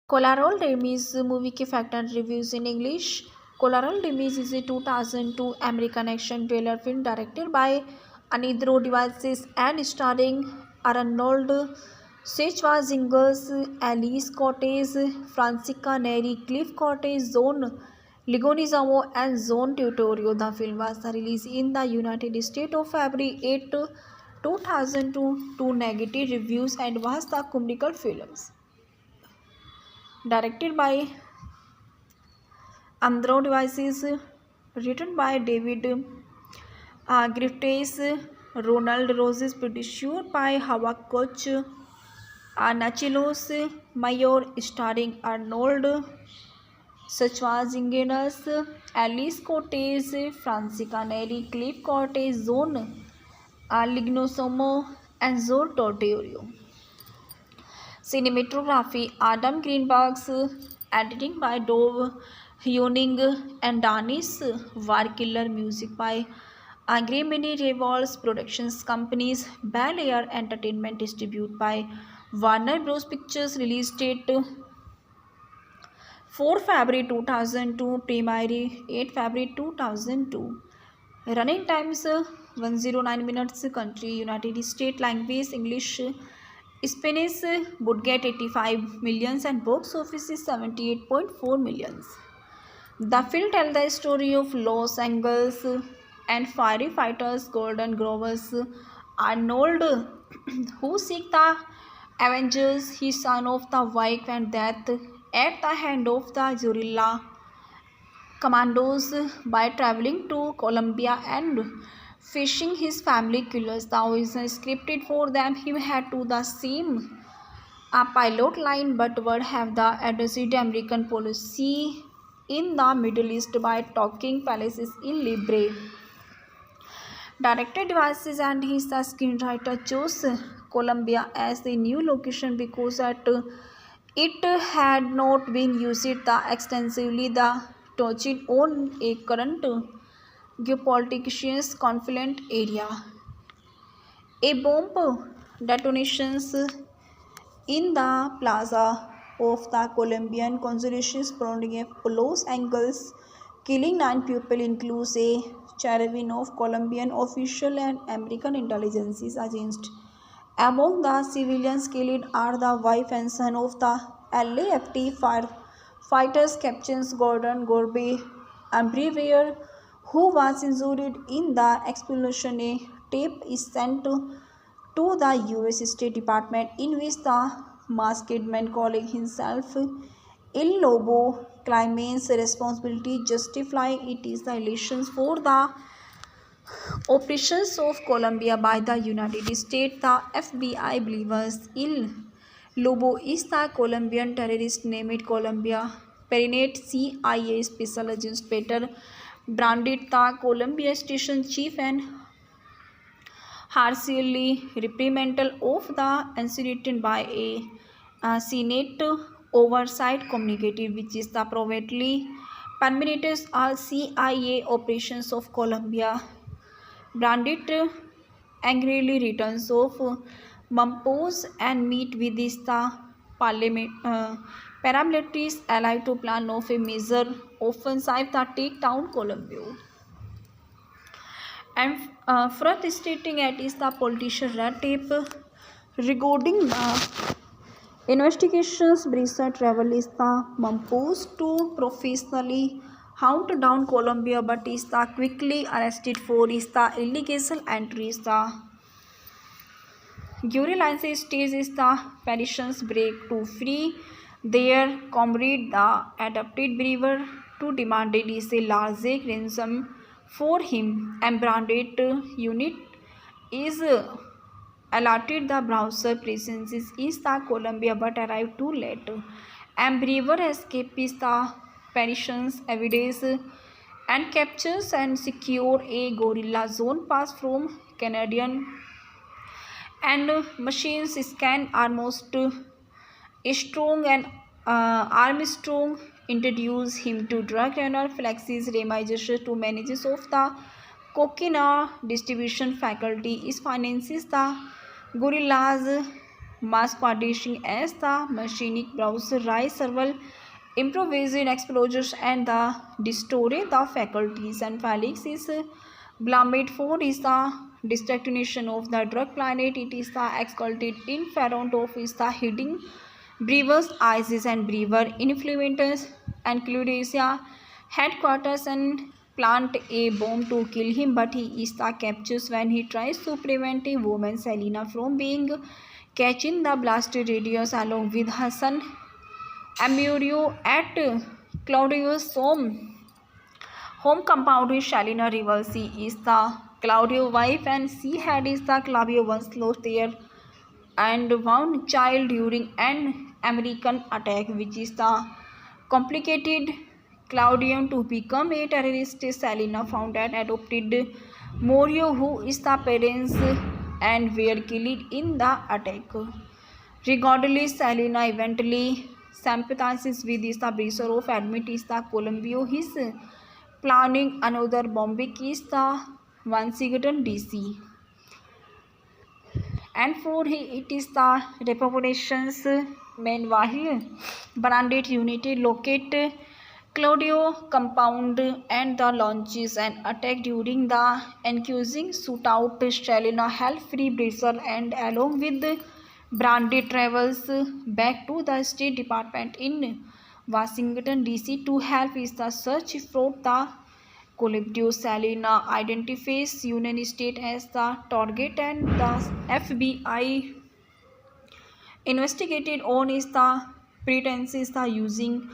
Collateral Damage movie के fact and reviews in English. Collateral Damage is a 2002 American action thriller film directed by Anidro Devices and starring Arnold Schwarzenegger Elias Koteas, Francisca Neri, Cliff Cortez, Zone Ligonizamo, and Zone Tutorio. The film was released in the United States of February 8, 2002 to negative reviews and was the commercial films. Directed by Andro Devices, written by David Griffiths, Ronald Roses, produced by Hawa Koch, Nachilos Mayor, starring Arnold Schwarzenegger, Alice Cortez, Francisca Neri, Cliff Cortez, Zone Lignosomo, and Zor Tortorio. Cinematography Adam Greenberg's, editing by Dove Hewning and Danis Warkiller, music by Agremini Revolves Productions Companies, Bel Air Entertainment, distributed by Warner Bros. Pictures, release date 4 February 2002, premiere 8 February 2002. Running times 109 minutes, country United States, language English, Spanish, budget 85 millions and box office is 78.4 millions. The film tells the story of Los Angeles and firefighters Golden Grovers Arnold, who seek the Avengers, his son of the wife and death at the hand of the guerrilla commandos by traveling to Colombia and fishing his family killers. The original scripted for them him had to the same a pilot line but would have the adjusted American policy in the Middle East by talking palaces in Libre. Director Devices and his screenwriter chose Colombia as the new location because it had not been used extensively. The touching on a current geopolitical conflict area. A bomb detonations in the plaza of the Colombian consulate surrounding Los Angeles, killing 9 people, includes a caravan of Colombian officials and American intelligence agents. Among the civilians killed are the wife and son of the LAFT firefighters, Captains Gordon Gorbe and Brewer, who was injured in the explosion. A tape is sent to the US State Department in which the masked man calling himself Il Lobo claims responsibility, justifying it is the elections for the operations of Colombia by the United States. The FBI believes Il Lobo is the Colombian terrorist named Colombia. Perinate CIA Special Agent Peter branded the Colombia Station Chief and harshly reprimanded of the incident by a Senate Oversight Committee, which is the privately permitted all CIA operations of Colombia. Brandit angrily returns of Mampos and meet with the paramilitaries allied to plan of a major offensive that take down Colombia. And further stating at is the politician red tape regarding the investigations. Brisa travel is the Mampos to professionally hunt down Colombia, but is the quickly arrested for is the illegal entries. The guerrilla stage is the Parisians break to free their comrade, the adopted Brewer, to demand is a large ransom for him, and branded unit is allotted the browser presence is the Colombia but arrived too late, and Brewer escapes the Parisians evidence and captures and secure a gorilla zone pass from Canadian and machines scan almost strong and Armstrong introduced him to drug runner Flexis Remizes to managers of the cocaine distribution faculty is finances the gorillas masquerading as the machinic browser rise several improvised explosions and the distorted the faculties, and Felix is blamed for is the destruction of the drug planet. It is the exalted in front of is the hidden Brewer's ISIS and Brewer influencers and Claudia headquarters and plant a bomb to kill him, but he is the captures when he tries to prevent a woman Selena from being catching the blasted radius along with her son Amurio at Claudio's home compound with Selena rival. She is the Claudio wife and she had is the Claudio once lost their and one child during an American attack, which is the complicated Claudium to become a terrorist. Selena found and adopted Morio, who is the parents and were killed in the attack. Regardless, Selena eventually sympathizes with the brother of admit is the Columbio. His planning another bombing is the Washington DC. And for it is the reparations. Meanwhile, branded unity locate Claudio compound and the launches an attack during the ensuing shootout. Selena help free Brazil and along with branded travels back to the State Department in Washington DC to help is the search for the Collateral. Selena identifies United States as the target and the FBI investigated on is the pretenses the using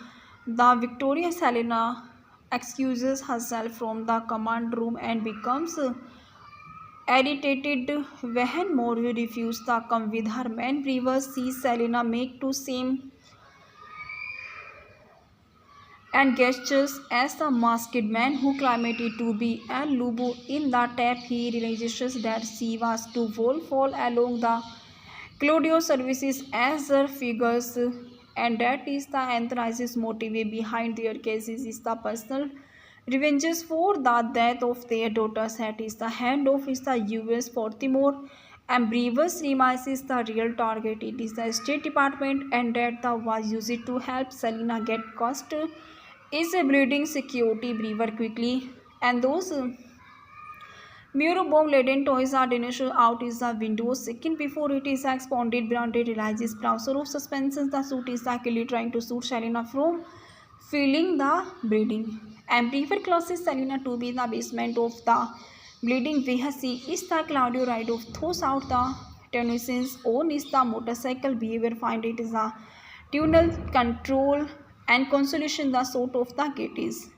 the Victoria. Selena excuses herself from the command room and becomes irritated when Morio refuses to come with her man. Brewer sees Selena make to same and gestures as the masked man who claimed to be a Lubu. In the tap, he realizes that she was to fall along the Claudio services as her figures, and that is the anthracis motive behind their cases is the personal revenges for the death of their daughters. That is the hand of is the US Baltimore, and Brewer's remise is the real target. It is the State Department, and that the was used to help Selena get cost is a bleeding security. Brewer quickly and those Muro bomb laden toys are dinished out is the window. Second before it is expanded, Branded realizes browser of suspensions. The suit is actually trying to shoot Selena from feeling the bleeding. And Brewer closes Selena to be the basement of the bleeding vehicle. Is the Claudio ride of throws out the Tennyson's own is the motorcycle behavior. Find it is a tunnel control and consolation the sort of the gate is.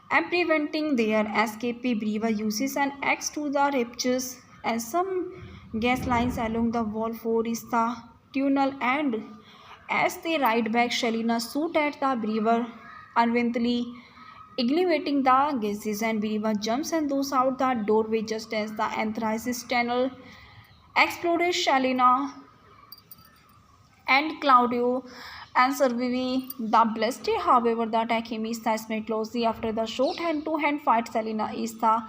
And preventing their escape, Brewer uses an axe to the ruptures and some gas lines along the wall for is the tunnel, and as they ride back, Selena shoot at the Brewer, unwittingly igniting the gases, and Brewer jumps and goes out the doorway just as the anthracis tunnel exploded. Selena and Claudio and survive the blessed. However, the attack him is the smart closely after the short hand-to-hand fight. Selena is the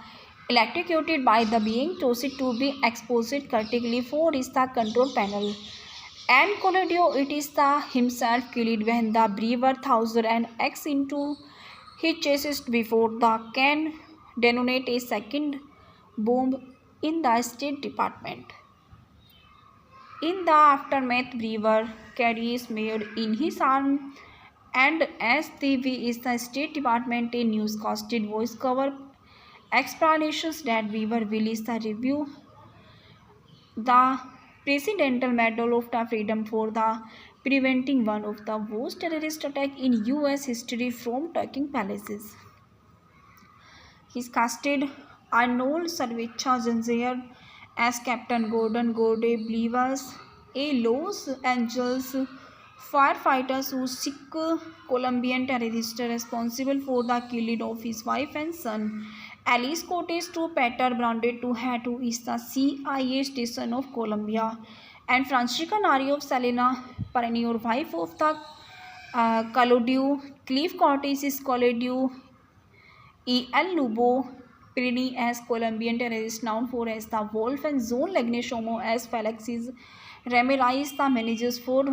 electrocuted by the being chosen to be exposed critically for is the control panel. And Collateral it is the himself killed when the Brewer thousand and X into his chest before the can detonate a second bomb in the State Department. In the aftermath, Brewer carries Mayor in his arm, and as TV is the State Department, a newscasted voice cover explanations that Brewer released the review the Presidential Medal of the Freedom for the preventing one of the worst terrorist attacks in US history from taking places. He's casted Arnold Schwarzenegger as Captain Gordon Gode Blivas, a Los Angeles firefighter who sick Colombian terrorist responsible for the killing of his wife and son. Elias Koteas to Peter branded to head to is the CIA station of Colombia, and Francisca Nari of Selena, perennial wife of the Collateral. Cliff Cortes is Collateral El Lubo, Prini as Colombian terrorist known for as the Wolf, and Zone Legneshomo as Felix's Ramirez the managers for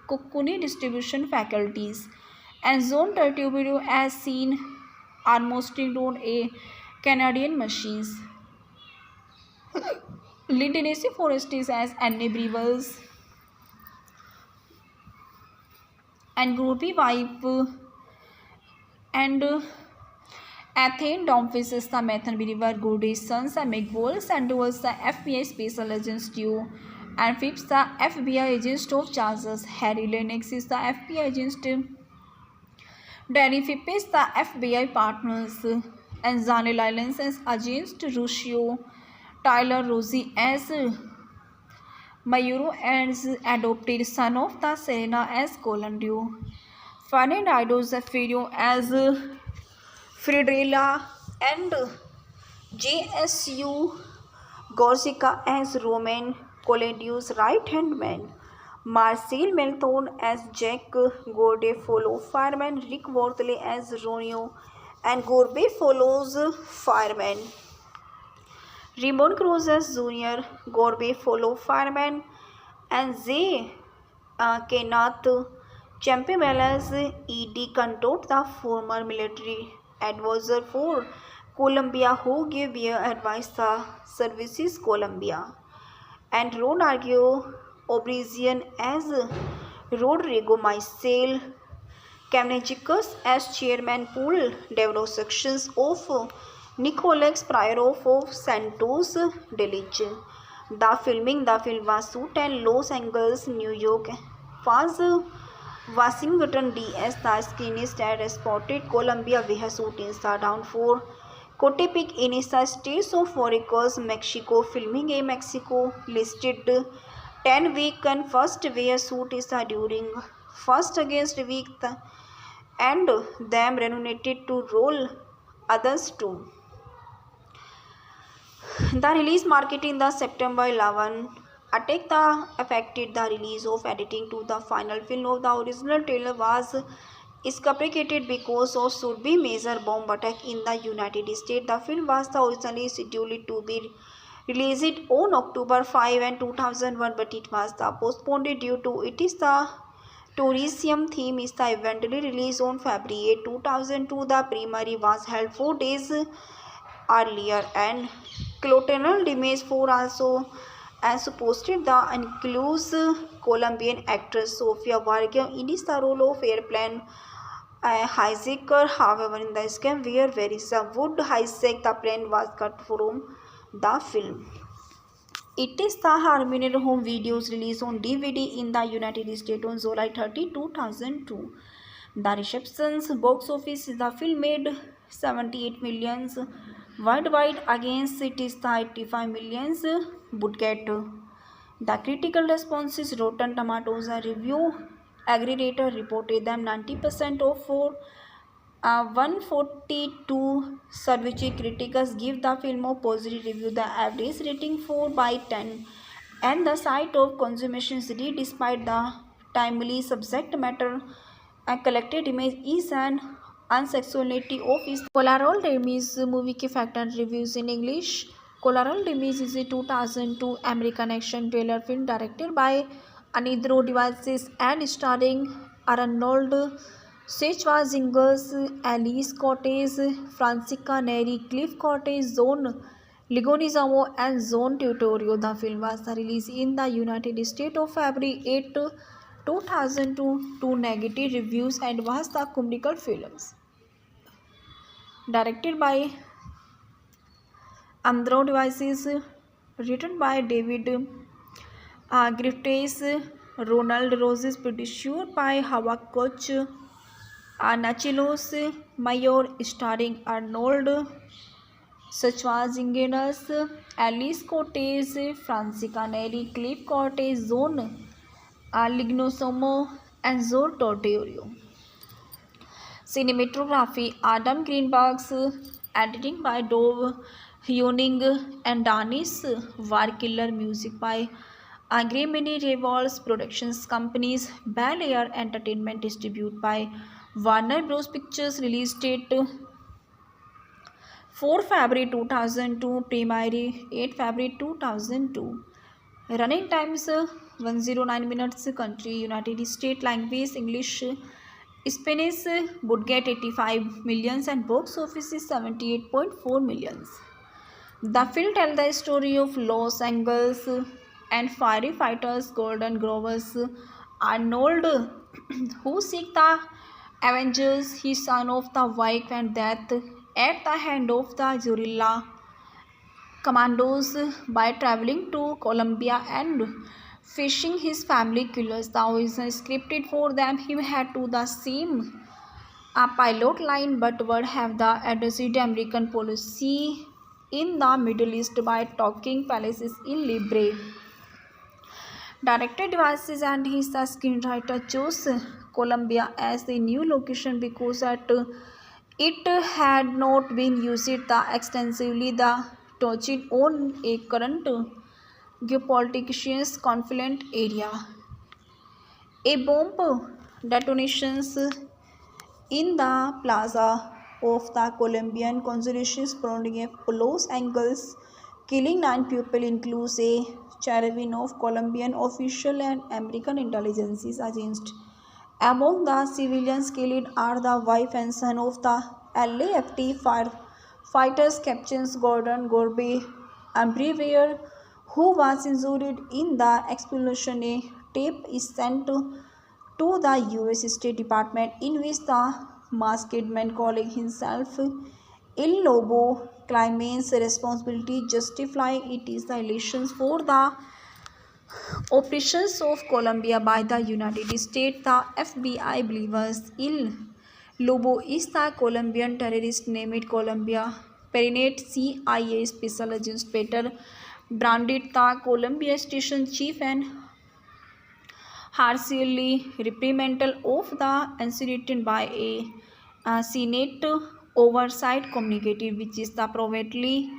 Cocconi distribution faculties, and Zone Tertubio as seen almost on a Canadian machines. Lindenesse Forestis as Anne Brevels and Groupie Wife and Athene Domphis the Mathan Believer Gooday's sons and McWolves and Duels the FBI special agents duo and Phipps the FBI agent of Charles. Harry Lennox is the FBI agent. Danny Phipps the FBI partners and Zane Lyons as agent Ruscio. Tyler Rosie as Mayuro as adopted son of the Serena as Colandio. Fernando Zafiro as Fridrella and JSU Gorsica as Roman Colandio's right-hand man. Marcel Melton as Jack Gordefolo fireman, Rick Wortley as Ronio and Gorbe follows fireman. Raymond Cruz as Junior Gorbe follow fireman and Zay Kenneth Champimel as E.D. Cantot, the former military advisor for Colombia who gave advice the services Colombia, and Ronargio Obrizian as Rodrigo Maisel Kamnejicus as chairman pool develop sections of Nicolas Pryorov of Santos Delich. The film was shot in Los Angeles, New York, was Washington D.C. The screenist had spotted Colombia where shooting down for Cotepic in the states of Veracruz, Mexico. Filming in Mexico listed 10 weeks and first where shoot is during first against week and them renominated to role others too. The release marketing the September 11 attack the affected the release of editing to the final film of the original trailer was scapegoated because of should be major bomb attack in the United States. The film was originally scheduled to be released on October 5 and 2001, but it was postponed due to it is the tourism theme is the eventually released on February 8, 2002. The premiere was held 4 days earlier, and Collateral Damage 4 also as posted the includes Colombian actress Sofia Vergara in the role of airplane hijacker. However, in the scam where Verissa would hijack the plane was cut from the film. It is the Harmonious home videos released on DVD in the United States on July 30, 2002. The reception's box office, the film made 78 millions worldwide against it is the 85 millions budget. The critical responses Rotten Tomatoes review aggregator reported them 90% of 142 survey critics give the film a positive review. The average rating 4/10 and the site of consummation read despite the timely subject matter a collected image is an unsexuality of his Collateral Damage movie के fact and reviews in English. Collateral Damage is a 2002 American action thriller film directed by Anidro Devices and starring Arnold Schwarzenegger Elias Koteas, Francisca Neri, Cliff Cortez, Zone Ligonizamo and Zone Tutorio. The film was released in the United States of February 8, 2002 to negative reviews and was the comical films. Directed by Andro Devices, written by David Griffiths, Ronald Roses, produced by Hawa Koch, Nachilos Mayor, starring Arnold Schwarzenegger, Elias Koteas, Francisca Neri, Cliff Cortez, Zone Lignosomo, and Zor Tortorio. Cinematography Adam Greenberg's, editing by Dove Hewning and Danis Warkiller, music by Agremini Revolves Productions Companies, Bel Air Entertainment, distributed by Warner Bros. Pictures, release date 4 February 2002, premiere 8 February 2002. Running times 109 minutes. Country United States. Language English. Spanish. Budget 85 millions and box office is 78.4 millions. The film tells the story of Los Angeles and firefighters Golden Grovers Arnold who seek the Avengers, his son of the wife and death at the hand of the guerrilla commandos by traveling to Colombia and fishing his family killers. The original scripted for them he had to the same a pilot line but would have the adjusted American policy in the Middle East by talking palaces in Libre. Director devices and his screenwriter chose Colombia as the new location because it had not been used extensively the touching on a current geopolitical conflict area. A bomb detonations in the plaza of the Colombian consulate surrounding Los Angeles, killing 9 people, includes a cherubim of Colombian official and American intelligence agents. Among the civilians killed are the wife and son of the LAFT firefighters Captain Gordon Gorby Ambrevere, who was injured in the explosion. A tape is sent to the US State Department in which the masked man calling himself El Lobo claims responsibility, justifying it is the elections for the operations of Colombia by the United States. The FBI believes El Lobo is the Colombian terrorist named Colombia. Perinate CIA Special Agent Peter branded the Colombia Station Chief and harshly reprimanded of the incident by a Senate Oversight Committee, which is the privately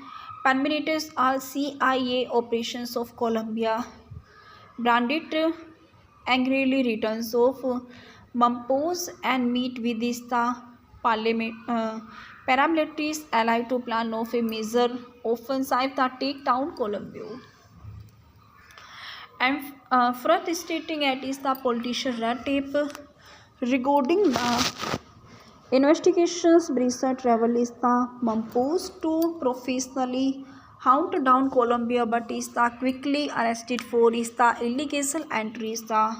permitted all CIA operations of Colombia. Brandit angrily returns of Mampos and meet with the paramilitaries allied to plan of a major offensive that take down Colombia. And further stating it is the politician red tape regarding the investigations. Brisa travel is the Mampos to professionally hunt down Colombia, but is the quickly arrested for is the illegal entries. The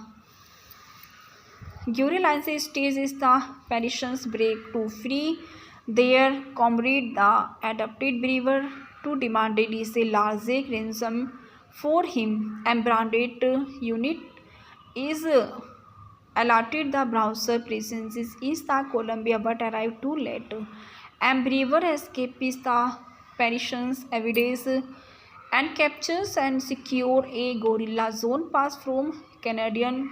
guerrilla stage is the Parisians break to free their comrade, the adopted believer, to demand it is a large ransom for him, and branded unit is allotted the browser presence is the Colombia but arrived too late. And Brewer escapes the Parisians evidence and captures and secure a gorilla zone pass from Canadian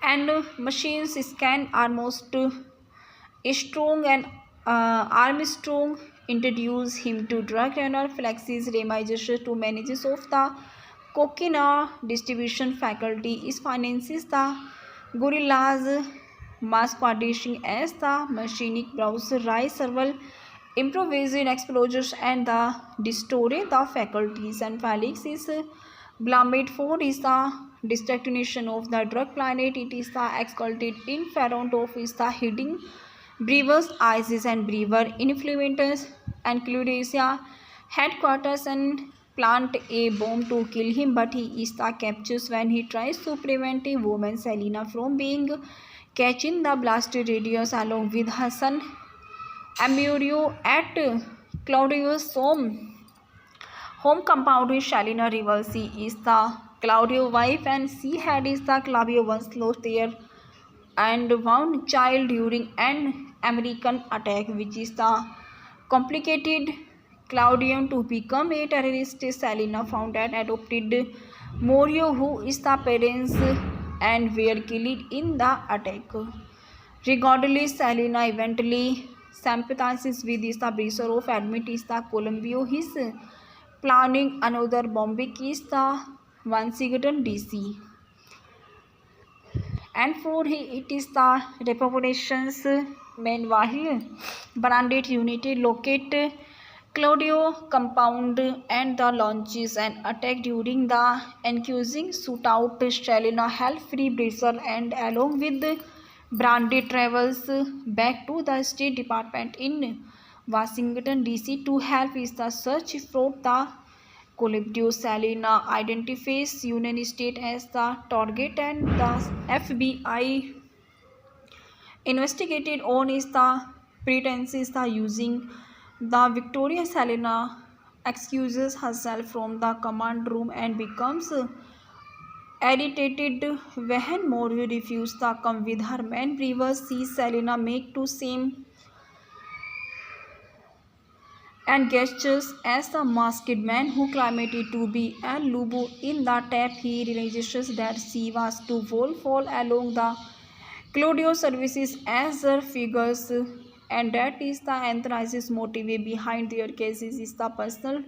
and machines scan almost strong and Armstrong introduce him to drug runner Flexis Remizers to managers of the cocaine distribution faculty is finances the gorillas masquerading as the machinic browser rise several improvised explosives and the destroy the faculties, and Felix is blamed for is the destruction of the drug planet. It is the exalted in front of is the hiding Brewer's ISIS and Brewer influencers and Claudia headquarters and plant a bomb to kill him, but he is the captures when he tries to prevent a woman Selena from being catching the blasted radius along with her son Amurio at Claudio's home compound with Selena Rival. She is the Claudio wife and she had is the Claudio once lost their and found child during an American attack, which is the complicated Claudian to become a terrorist. Selena found and adopted Morio, who is the parents and were killed in the attack. Regardless, Selena eventually sympathizes with the Breser of admit is the Columbia. His planning another bombing is the Washington DC. And for it is the reparations. Meanwhile, branded unity locate Claudio compound and the launches an attack during the accusing shootout. Stalina help free Brazil and along with Brandy travels back to the State Department in Washington DC to help is the search for the Collateral. Salina identifies United States as the target and the FBI investigated on is the pretenses the using the Victoria. Salina excuses herself from the command room and becomes irritated when Morio refuses to come with her men. Brewer sees Selena make to same and gestures as the masked man who claimed to be Al Lubu. In the tap, he realizes that she was to fall along the Claudio services as her figures, and that is the Anthracis motive behind their cases is the personal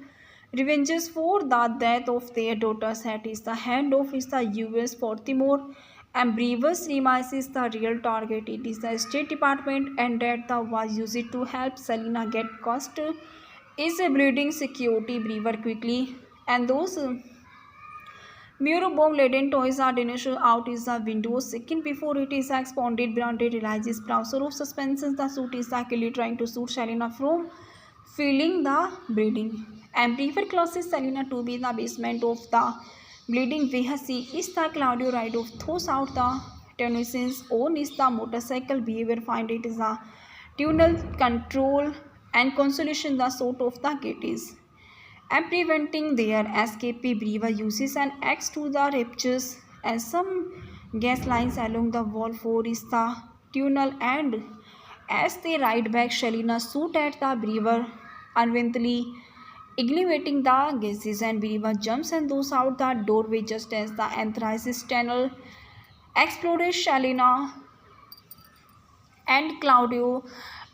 revenges for the death of their daughters. That is the hand of is the US Baltimore, and Brewer's reminds the real target. It is the State Department, and that the was used to help Selena get cost is a bleeding security. Brewer quickly and those Muro bomb laden toys are initial out is the window. Second before it is expanded, Branded realizes browser of suspensions. The suit is actually trying to shoot Selena from feeling the bleeding. And prefer closes Selena to be the basement of the bleeding VHC is the Claudio ride of throws out the Tennyson's own is the motorcycle behavior find it is the tunnel control and consolation the sort of the gate is. And preventing their escape, Brewer uses an axe to the ruptures and some gas lines along the wall for is the tunnel, and as they ride back, Selena shoot at the Brewer, unwittingly igniting the gases, and Brewer jumps and goes out the doorway just as the anthracis tunnel exploded. Selena and Claudio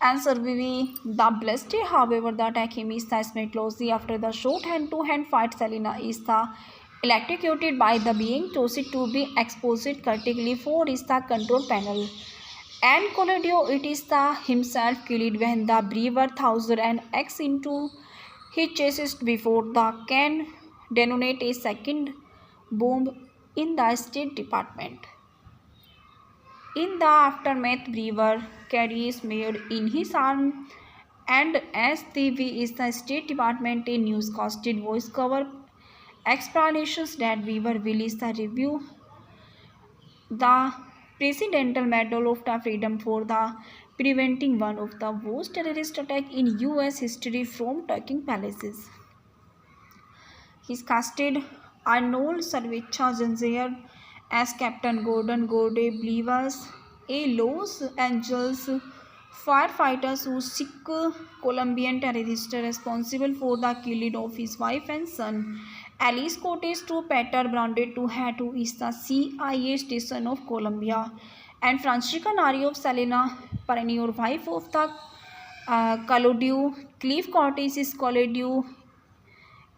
and surviving the blessed. However, the attack him is the closely after the short hand-to-hand fight. Selena is the electrocuted by the being tossed to be exposed critically for is the control panel. And Collateral it is the himself killed when the Brewer throws an axe into his chest before the can detonate a second bomb in the State Department. In the aftermath, Brewer carries Mayor in his arm, and as TV is the State Department, a newscasted voice cover explanations that Brewer will is the review the Presidential Medal of the Freedom for the preventing one of the worst terrorist attack in US history from taking places. He's casted Arnold Schwarzenegger as Captain Gordon Gode Blivas, a Los Angeles firefighter who seek Colombian terrorist responsible for the killing of his wife and son. Elias Koteas to Peter Branded to head to is the CIA station of Colombia, and Francisca Nari of Selena, perennial wife of the Claudio Cliff Cortes is Claudio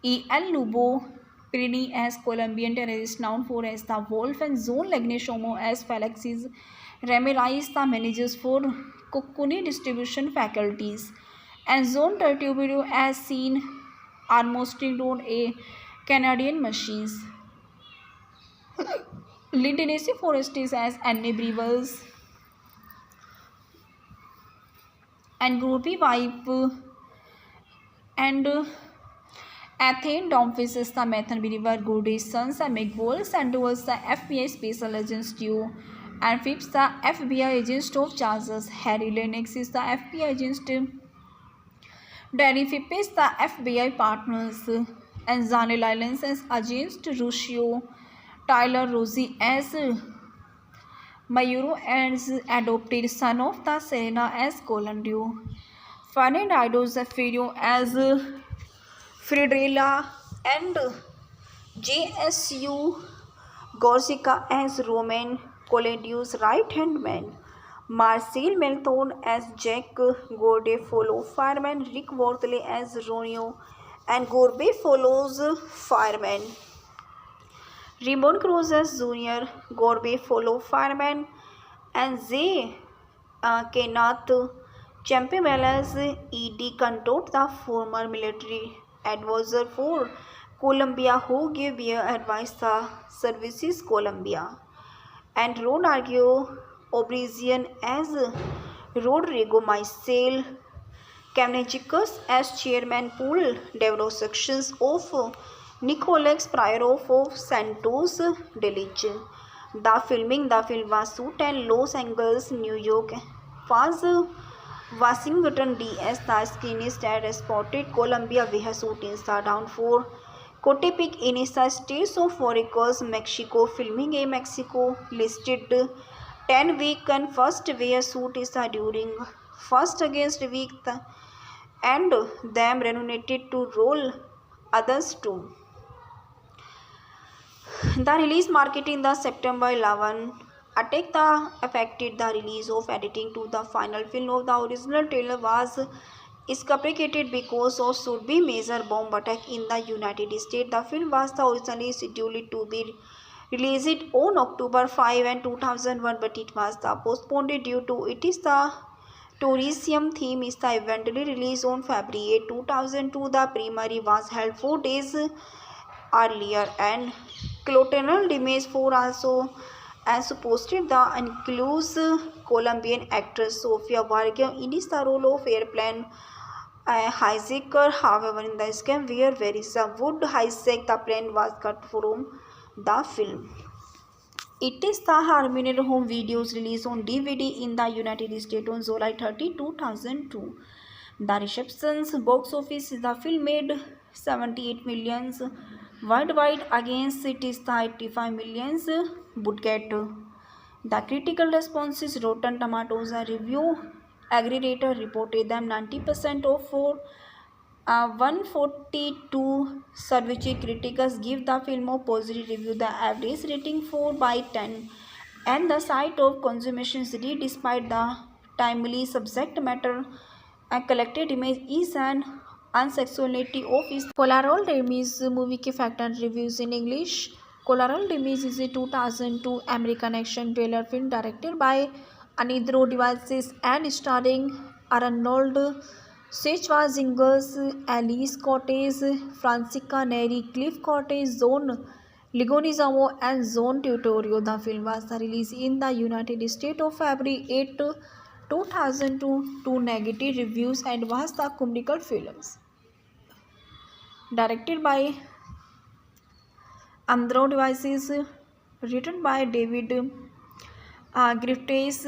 E. L. Lubo Pirini as Colombian terrorist known for as the Wolf, and Zone Legneshomo as Felix's Ramirez the managers for Coccuni distribution faculties, and Zone Tertubio as seen Armstrong a Canadian machines. Lindenesi Forestis as Anne Brevers and Groupie wife and Athene Domphis is the Mathan Brewer Gooday's sons and McWolves and was the FBI special agents duo, and Phipps the FBI agent of Charles. Harry Lennox is the FBI agent. Danny Phipps is the FBI partners, and Zane Lyons as agent Ruscio. Tyler Rosie as Mayuro as adopted son of the Serena as Colandio. Fernando Zafiro as Fridrella, and JSU Gorsica as Roman Colandius right hand man. Marcel Melthorn as Jack Gorde follow fireman. Rick Wortley as Ronio and Gorbe follows fireman. Raymond Cruz as Junior Gorbe follow fireman, and Zay Kenath Champions E.D. Cantot, the former military advisor for Colombia who gave bear advice the Services Colombia, and Rodrigo Obrizian as Rodrigo Maisel Kamnechikos as chairman pool developed sections of Nicolas Pryorov of Santos Delich. The film was shot in Los Angeles, New York, was Washington D.C. The screenist had spotted Colombia where shootings are down for Cotepic in the states of Veracruz, Mexico. Filming a Mexico listed 10 week and first where shoot is during first against week and them renominated to role others too. The release marketing the September 11 attack the affected the release of editing to the final film of the original trailer was scapegoated because of should be major bomb attack in the United States. The film was originally scheduled to be released on October 5 and 2001, but it was postponed due to it is the tourism theme is the eventually released on February 8, 2002. The premiere was held 4 days earlier, and Collateral image 4 also as posted the includes Colombian actress Sofia Vergara in the role of airplane hijacker. However, in the scam where Verissa would hijack the plane was cut from the film. It is the Harmony home videos released on DVD in the United States on July 30, 2002. The reception's box office the film made 78 millions worldwide against it is the 85 millions budget. The critical response is Rotten Tomatoes. A review aggregator reported them 90% of 142 survey critics give the film a positive review. The average rating 4/10, and the site of consummation city despite the timely subject matter a collected image is an unsexuality of his Collateral Image movie के fact and reviews in English. Collateral Image is a 2002 American action thriller film directed by Anidro Devices and starring Arnold Schwarzenegger Elias Koteas, Francisca Neri, Cliff Cortez, Zone Ligonizamo and Zone Tutorio. The film was released in the United States of February 8, 2002 to negative reviews and was the comical films. Directed by Andro Devices, written by David Griffiths,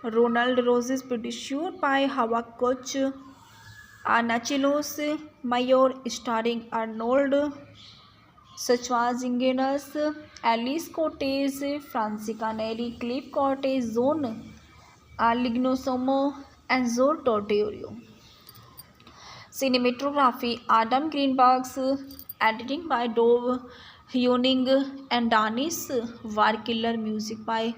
Ronald Roses, produced by Hawa Koch, Nachilos Mayor, starring Arnold Schwarzenegger, Alice Cortez, Francisca Neri, Cliff Cortez, Zone Lignosomo, and Zor Tortorio. Cinematography Adam Greenberg's, editing by Dove Hyoning and Danis Warkiller, music by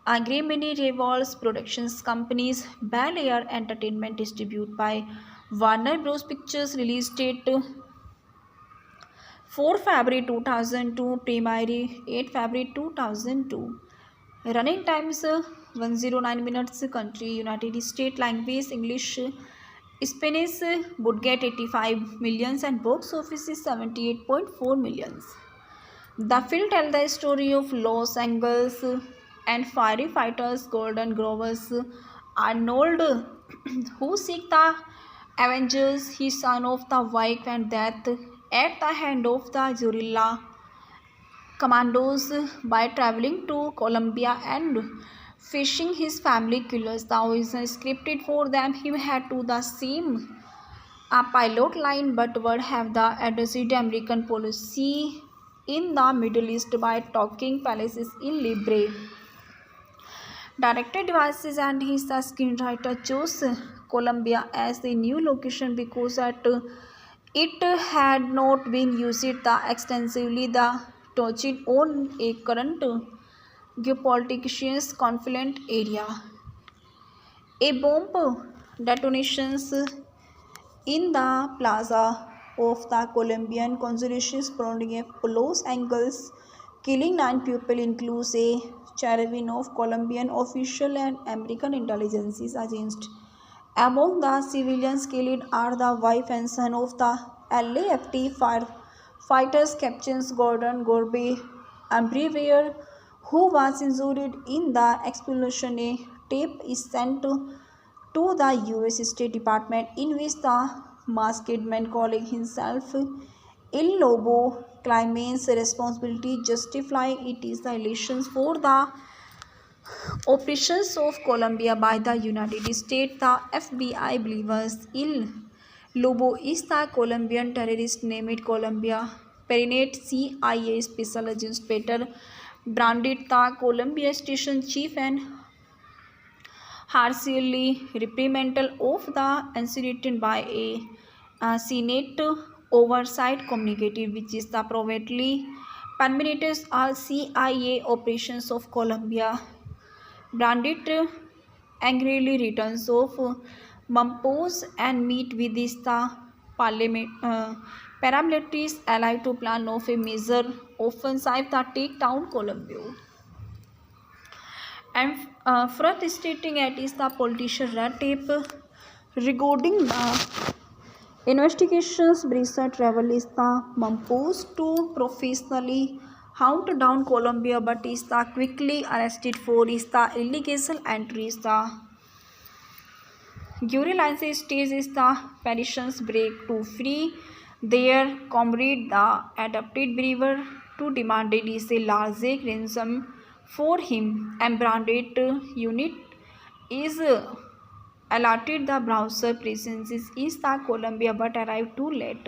Agremini Revolves Productions Companies, Bel Air Entertainment, distributed by Warner Bros. Pictures. Release date 4 February 2002, premiere 8 February 2002. Running times 109 minutes. Country United States. Language English. Spanish. Budget 85 millions and box office is 78.4 millions. The film tells the story of Los Angeles and firefighters Golden Grovers Arnold who seek the Avengers, his son of the wife and death at the hand of the guerrilla commandos by traveling to Colombia and fishing his family killers. The original scripted for them he had to the same a pilot line but would have the adjusted American policy in the Middle East by talking palaces in Libre. Director Devices and his screenwriter chose Colombia as the new location because it had not been used extensively. The touching on a current geopolitical conflict area. A bomb detonations in the plaza of the Colombian consulate surrounding Los Angeles, killing 9 people, includes a caravan of Colombian officials and American intelligence agents Among the civilians killed are the wife and son of the LAFT firefighters Captains Gordon Gorby and Brewer, who was injured in the explosion. A tape is sent to the US State Department in which the masked man calling himself Il Lobo claims responsibility, justifying it is the elections for the operations of Colombia by the United States. The FBI believes Il Lobo is the Colombian terrorist named Colombia. Perinate CIA Special Agent Peter branded the Colombia Station Chief and harshly reprimanded of the incident by a Senate oversight committee, which is the privately permitted all CIA operations of Colombia. Brandit angrily returns of Mampos and meet with the paramilitaries allied to plan of a major offensive that take down Colombia. And further stating it is the politician red tape regarding the investigations. Brisa travel is the Mampos to professionally hunt down Colombia, but is the quickly arrested for is the illegal entries. The guerrilla stage is the petitions break to free their comrade, the adopted believer, to demand it is a large ransom for him. And branded unit is allotted the browser presence is the Colombia but arrived too late.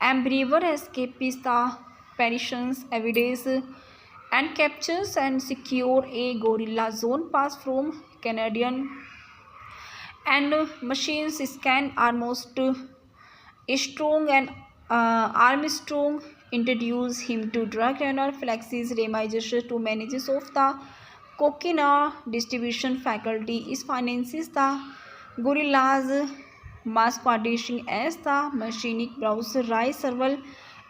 And Brewer escapes the petitions evidence and captures and secure a gorilla zone pass from Canadian and machines scan almost strong and Armstrong introduced him to drug runner Flexis Remises to managers of the cocaine distribution faculty is finances the gorillas masquerading as the machinic browser rise several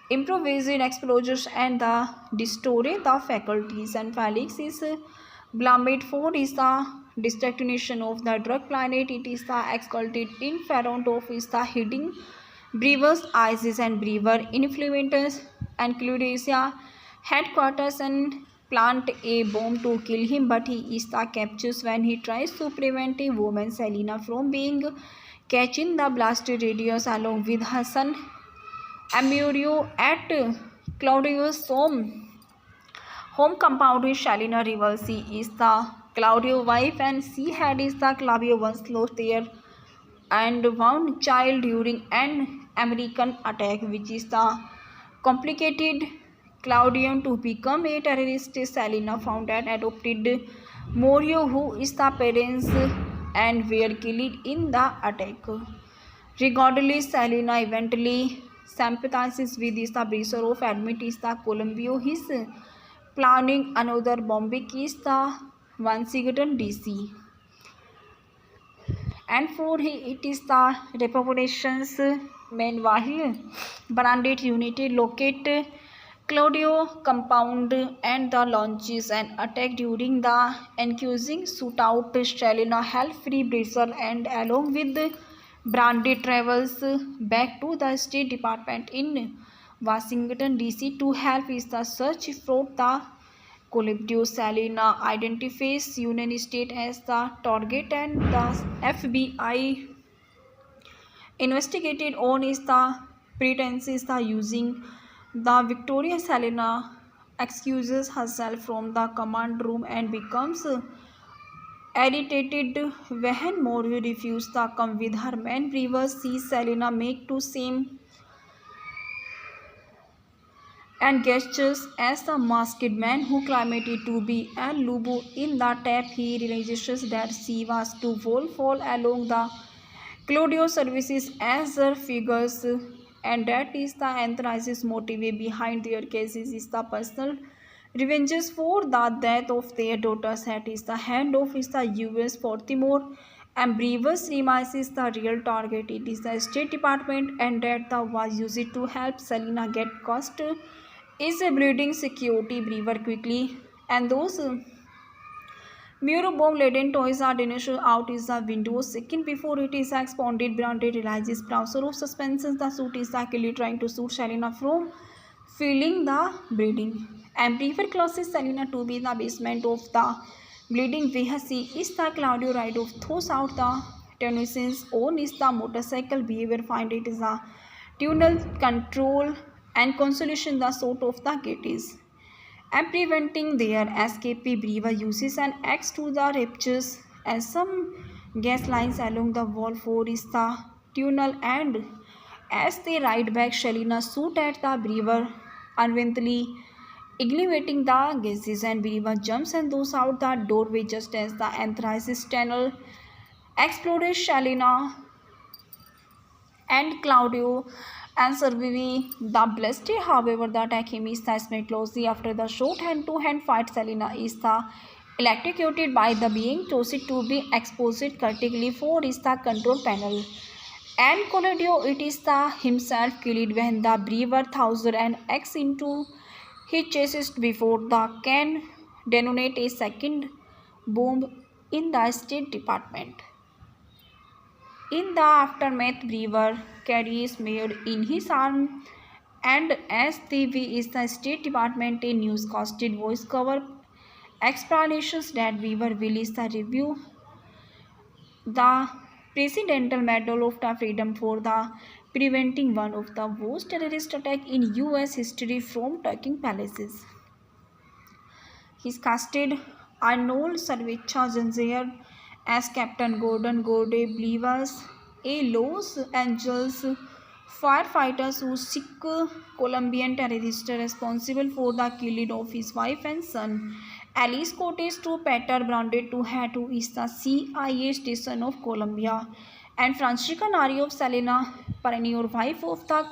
improvised explosives and the distort the faculties. And Felix is blamed for is the destruction of the drug planet. It is the exalted in front of is the hiding Brewer's ISIS and Brewer influencers and Cludacia headquarters and plant a bomb to kill him, but he is the captures when he tries to prevent a woman Selena from being catching the blasted radius along with her son Amurio at Claudio's home compound with Selena rival. She is the Claudio wife and she had is the Claudio once lost their and one child during an American attack, which is the complicated Claudian to become a terrorist. Selena found and adopted Morio, who is the parents and were killed in the attack. Regardless, Selena eventually sympathizes with the brother of admit is the Colombia. His planning another bombing is the Washington DC. And for it is the reparations. Meanwhile, branded unity locate Claudio compound and the launches an attack during the accusing shootout. Stalina help free Brazil and along with branded travels back to the State Department in Washington DC to help is the search for the Collateral. Salina identifies United States as the target and the FBI investigated on is the pretenses the using the Victoria. Salina excuses herself from the command room and becomes irritated when Morio refuses to come with her man. Brewer sees Selena make to same and gestures as the masked man who claimed to be a Lubu. In the tap, he realizes that she was to fall along the Claudio services as her figures, and that is the anthracis motive behind their cases is the personal revenges for the death of their daughters at is the hand of is the US Baltimore. And Brewer's remises the real target. It is the State Department, and that the was used to help Selena get cost is a breeding security. Brewer quickly and those Muro bomb-laden toys are dinosaur out is the window. Second before it is expanded, branded realizes browser of suspensions. The suit is actually trying to shoot Selena from feeling the bleeding. And prefer closes Selena to be in the basement of the bleeding VHC is the Claudio ride of throws out the Tennyson's own is the motorcycle behavior find it is the tunnel control and consolation the sort of the gate is. And preventing their escape, Brewer uses an axe to the ruptures and some gas lines along the wall for is the tunnel and as they ride back, Shelina shoot at the Brewer, unwillingly igniting the gases and Brewer jumps and goes out the doorway just as the anthracis tunnel exploded. Shelina and Claudio and survive the blessed. However, the attack him is the closely after the short hand-to-hand fight. Selena is the electrocuted by the being chosen to be exposed critically for is the control panel. And Collateral it is the himself killed when the brewer thousands and X into his chest before the can detonate a second bomb in the State Department. In the aftermath, Brewer carries Mayor in his arm, and as TV is the State Department, a newscasted voice cover explanations that Brewer will is the review the Presidential Medal of the Freedom for the preventing one of the worst terrorist attack in US history from taking places. He's casted Arnold Schwarzenegger as Captain Gordon Gode Blivas, a Los Angeles firefighter who seek Colombian terrorist responsible for the killing of his wife and son. Elias Koteas to Peter branded to Hatu is the CIA station of Colombia, and Francisca Nari of Selena, perennial wife of the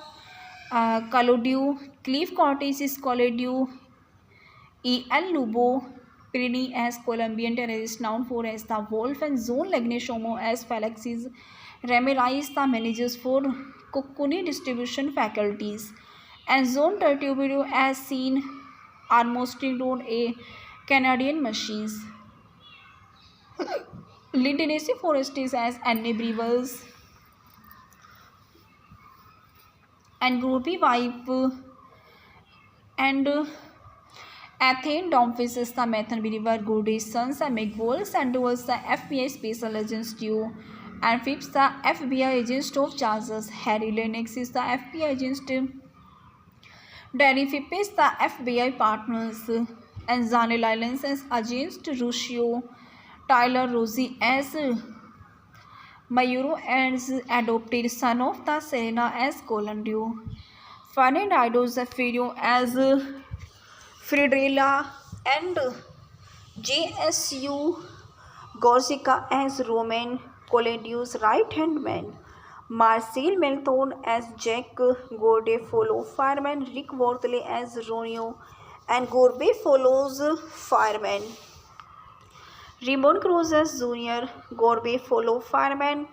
Collateral, Cliff Cortez is Collateral, E.L. Lubo, Pirini as Colombian terrorist known for as the Wolf, and Zone Legneshomo as Felix's Ramirez, the managers for Cocconi distribution faculties, and Zone Tertubio as seen almost on a Canadian machines. Lindenesi Forestis as Anne Brevels and Groupie wife and Athene Domphis is the Mathan Brewer Gooday's sons and McWolves and was the FBI special agents duo and Phipps the FBI agent of Charles. Harry Lennox is the FBI agent. Danny Phipps is the FBI partners and Zane Lyons as agent Ruscio. Tyler Rosie as Mayuro as adopted son of the Serena as Colandio. Fernando Zafiro as Fridrella and JSU Gorsica as Roman Colandio's right-hand man. Marcel Melton as Jack Gordefolo fireman, Rick Wortley as Ronio and Gorbe follows fireman. Raymond Cruz as Junior, Gorbe follow fireman,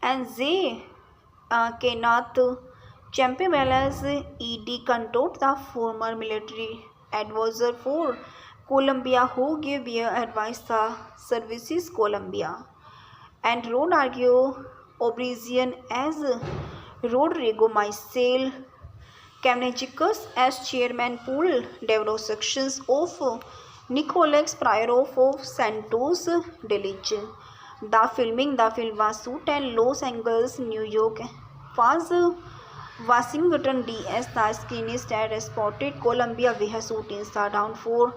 and Zay Kenath Champimel as E.D. Cantot, the former military advisor for Colombia who gave advice the services Colombia, and Ronargio Obrizian as Rodrigo Maisel, Kamnechikos as chairman pool develop sections of Nicolex Pryorov of Santos Delich. The film was shot in Los Angeles, New York, was Washington D.C. The screenist had spotted Colombia via shoot in the down for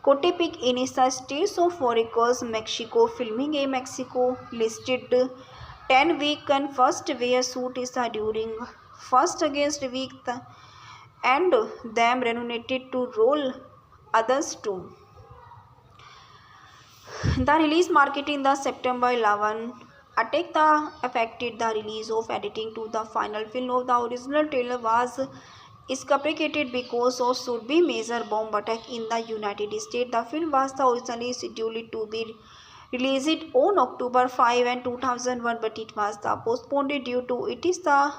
Cotepic in the states of Veracruz, Mexico. Filming a Mexico listed 10 week and first where shoot is during first against week and them renominated to roll others too. The release marketing the September 11 attack the affected the release of editing to the final film of the original trailer was scapecated because of should be major bomb attack in the United States. The film was originally scheduled to be released on October 5 and 2001, but it was postponed due to it is the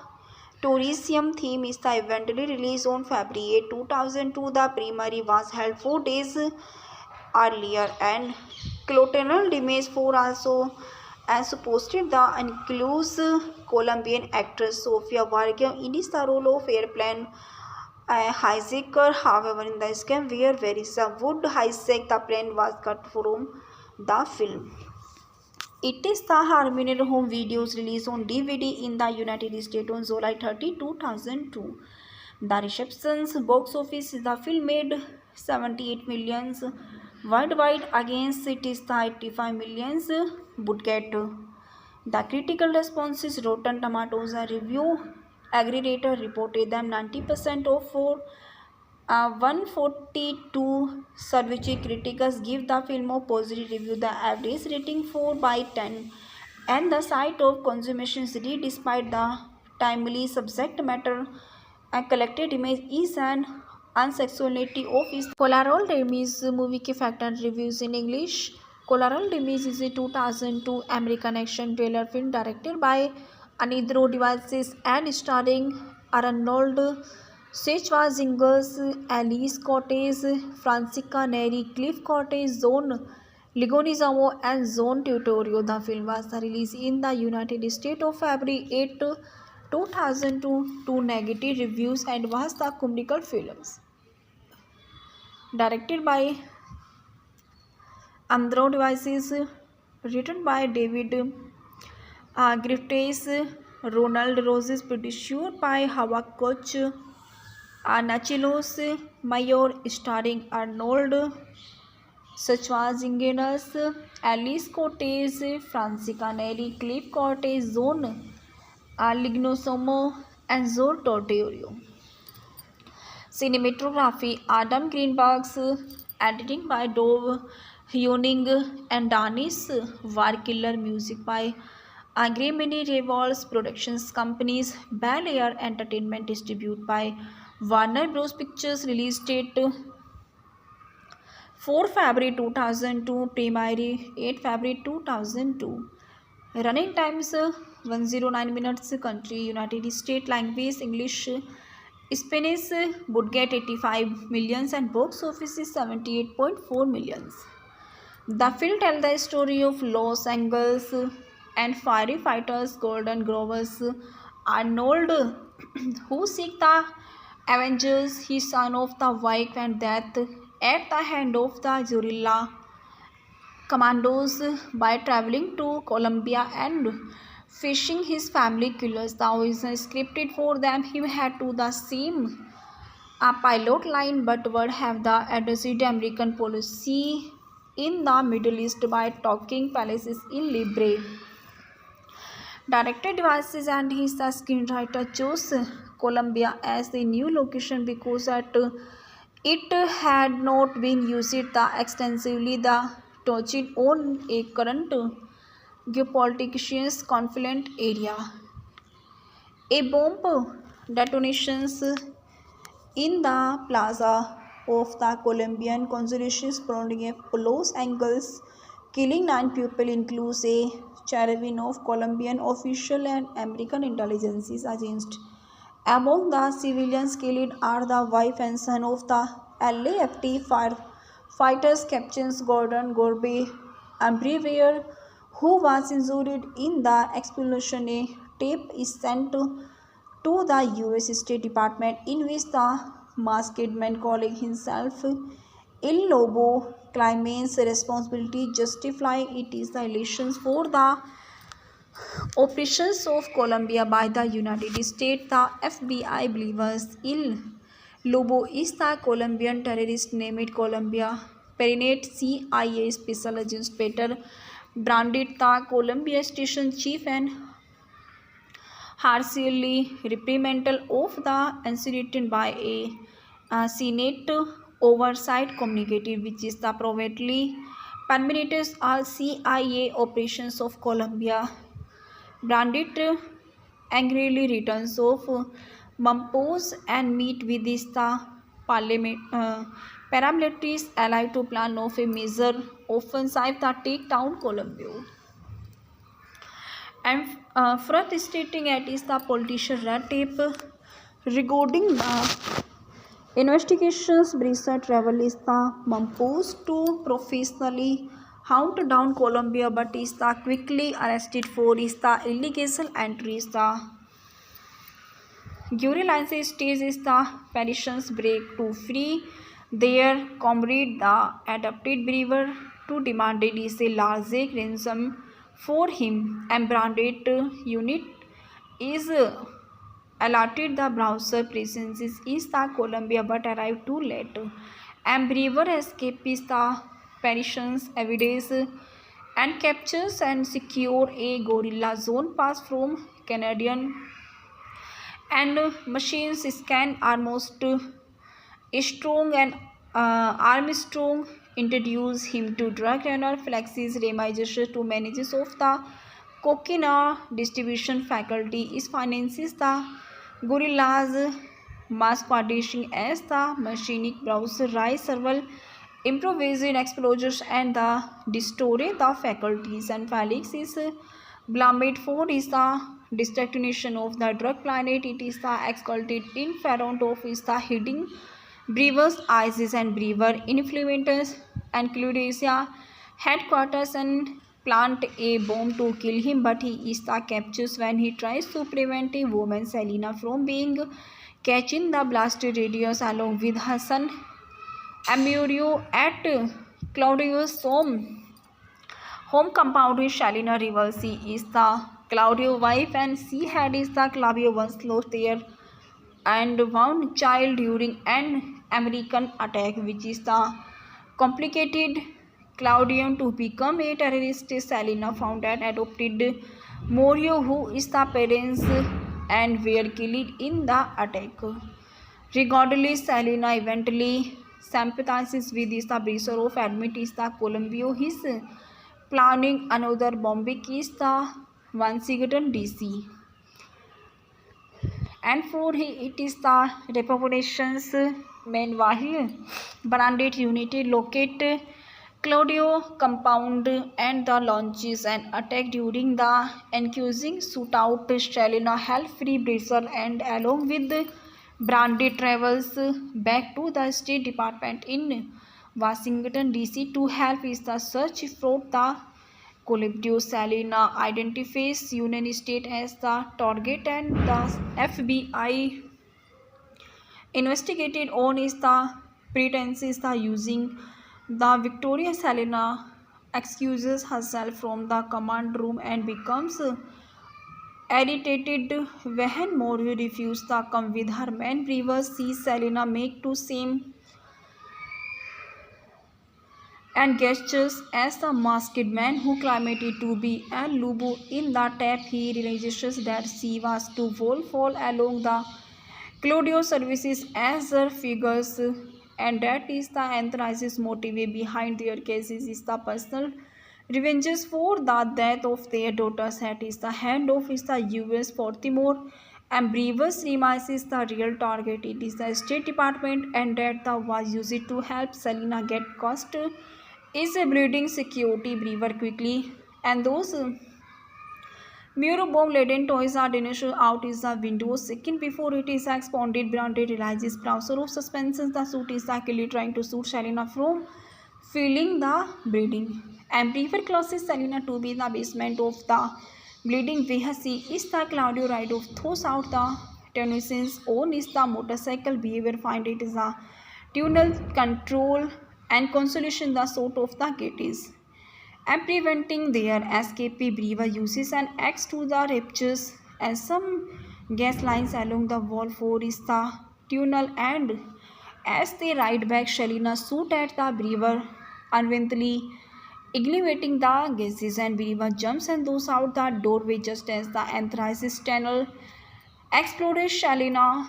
tourism theme is the eventually released on February 8, 2002. The premiere was held 4 days earlier and Collateral damage for also as posted the includes Colombian actress Sofia Vargas in the role of airplane hijacker. However, in the scam where Verisa would hijack the plane was cut from the film. It is the Harmonier home videos released on DVD in the United States on July 30, 2002. The reception's box office the film made 78 millions worldwide against it is the 85 millions budget. The critical responses Rotten Tomatoes a review aggregator reported them 90% of 142 survey critics give the film a positive review. The average rating 4 by 10 and the site of consummation read despite the timely subject matter a collected image is an unsexuality of his Collateral Damage movie के factor reviews in English. Collateral Damage is a 2002 American action thriller film directed by Anidro Devices and starring Arnold Schwarzenegger Elias Koteas, Francisca Neri, Cliff Cortez, Zone Ligonizamo and Zone Tutorio. The film was released in the United States of February 8, 2002 to negative reviews and was the comical films. Directed by Andro Devices, written by David Griffiths, Ronald Roses, produced by Hawa Koch, Nachilos Mayor, starring Arnold Schwarzenegger, Alice Cortez, Francisca Neri, Cliff Cortez, Zone Lignosomo, and Zor Tortorio. Cinematography Adam Greenberg's, editing by Dove Hewning and Danis Warkiller, music by Agremini Revolves Productions Companies, Bel Air Entertainment, distributed by Warner Bros. Pictures, release date 4 February 2002, premiere 8 February 2002. Running times 109 minutes, country United States, language English, Spanish, budget 85 millions and box office is 78.4 millions. The film tells the story of Los Angeles and firefighters Golden Grovers Arnold who seek the Avengers, his son of the wife and death at the hand of the guerrilla commandos by traveling to Colombia and facing his family killers. The original scripted for them he had to the same a pilot line but would have the adjusted American policy in the Middle East by talking palaces in Libre. Director Devices and his screenwriter chose Colombia as the new location because it had not been used extensively the touching on a current geopolitical conflict area. A bomb detonations in the plaza of the Colombian consulate surrounding Los Angeles, killing 9 people, includes a caravan of Colombian officials and American intelligence agents. Among the civilians killed are the wife and son of the LAFT firefighters, Captain Gordon Gorbe Ambrevere, who was injured in the explosion. A tape is sent to the US State Department in which the masked man calling himself El Lobo claims responsibility, justifying it is the relations for the operations of Colombia by the United States. The FBI believes El Lobo is the Colombian terrorist named Colombia. Perinate CIA Special Agent Peter branded the Colombia Station Chief and harshly reprimanded of the incident by a Senate Oversight Committee, which is the privately permitted all CIA operations of Colombia. Branded angrily returns of Mampos and meet with the paramilitaries allied to plan of a major offensive that take down Colombia. And further stating it is the politician red tape regarding the investigations. Brisa travel is the Mampos to professionally hunt down Colombia but is the quickly arrested for is the illegal entry is the Guerrillas stage is the Parisians break to free their comrade the adopted believer to demanded is a large ransom for him and branded unit is allotted the browser presence is the Colombia but arrived too late and believer escapes the Parisians evidence and captures and secure a gorilla zone pass from Canadian and machines scan are most strong and Armstrong introduced him to drug runner Flexis Remization to managers of the cocaine distribution faculty is finances the gorillas masquerading as the machinic browser rise several improvised explosives and the distort the faculties and Felix is blamed for is the destruction of the drug planet. It is the exalted in front of is the hidden Brewer's ISIS and Brewer influencers and Claudia headquarters and plant a bomb to kill him, but he is the captures when he tries to prevent a woman Selena from being catch in the blasted radius along with her son Amurio at Claudio's home compound with Shalina Rival. She is the Claudio wife and she had is the Claudio once lost their and one child during an American attack, which is the complicated Claudium to become a terrorist. Selena found and adopted Morio, who is the parents and were killed in the attack. Regardless, Selena eventually sympathizes with the brother of admit is the Columbia. He's planning another bombing is the Washington DC. And for it is the reparations meanwhile branded unity locate Claudio compound and the launches an attack during the accusing shootout. Stalina help free Brazil and along with branded travels back to the State Department in Washington DC to help is the search for the Collateral. Salina identifies United States as the target and the FBI investigated on is the pretenses the using the Victoria. Salina excuses herself from the command room and becomes irritated when Morio refuses to come with her man. Brewers sees Selena make to same and gestures as the masked man who claimed to be an Lubu. In the tap, he realizes that she was to fall along the Claudio services as her figures, and that is the anthracis motive behind their cases is the personal revenges for the death of their daughters. That is the hand of is the US Baltimore and Brewers remises the real target. It is the State Department and that the was used to help Selena get cost is a bleeding security Brewer quickly and those Muro bomb laden toys are dinished out is the window. Second before it is expanded, branded realizes browser of suspensions. The suit is actually trying to suit Selena from feeling the bleeding. And Brewer closes Selena to be in the basement of the bleeding VHC is the Claudio ride of throws out the Tennyson's own is the motorcycle behavior find it is a tunnel control and consolation the sort of the gate is. And preventing their escape, Brewer uses an axe to the ruptures and some gas lines along the wall for is the tunnel and as they ride back, Shalina shoot at the Brewer unwillingly igniting the gases and Brewer jumps and goes out the doorway just as the anthracis tunnel exploded. Shalina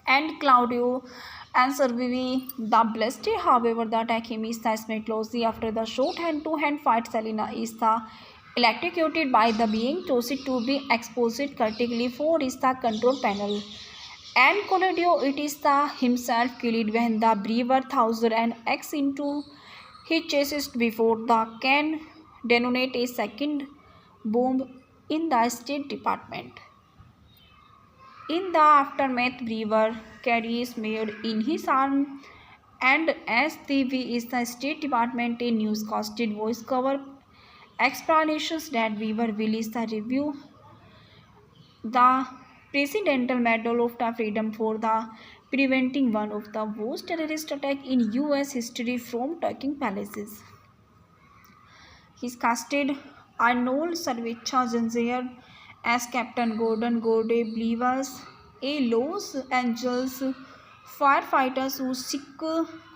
and Claudio and surviving the blessed. However, the attack him is the smart closely after the short hand-to-hand fight. Selena is the electrocuted by the being toasted to be exposed critically for is the control panel. And Collateral it is the himself killed when the Brewer thouser and X into his chest before the can detonate a second bomb in the State Department. In the aftermath, Brewer carries Mayor in his arm And STV is the State Department a newscasted voice cover explanations that viewer will is the review the Presidential Medal of the Freedom for the preventing one of the worst terrorist attack in US history from taking places. He's casted Arnold Schwarzenegger as Captain Gordon Gode Blivas, a Los Angeles firefighter who seek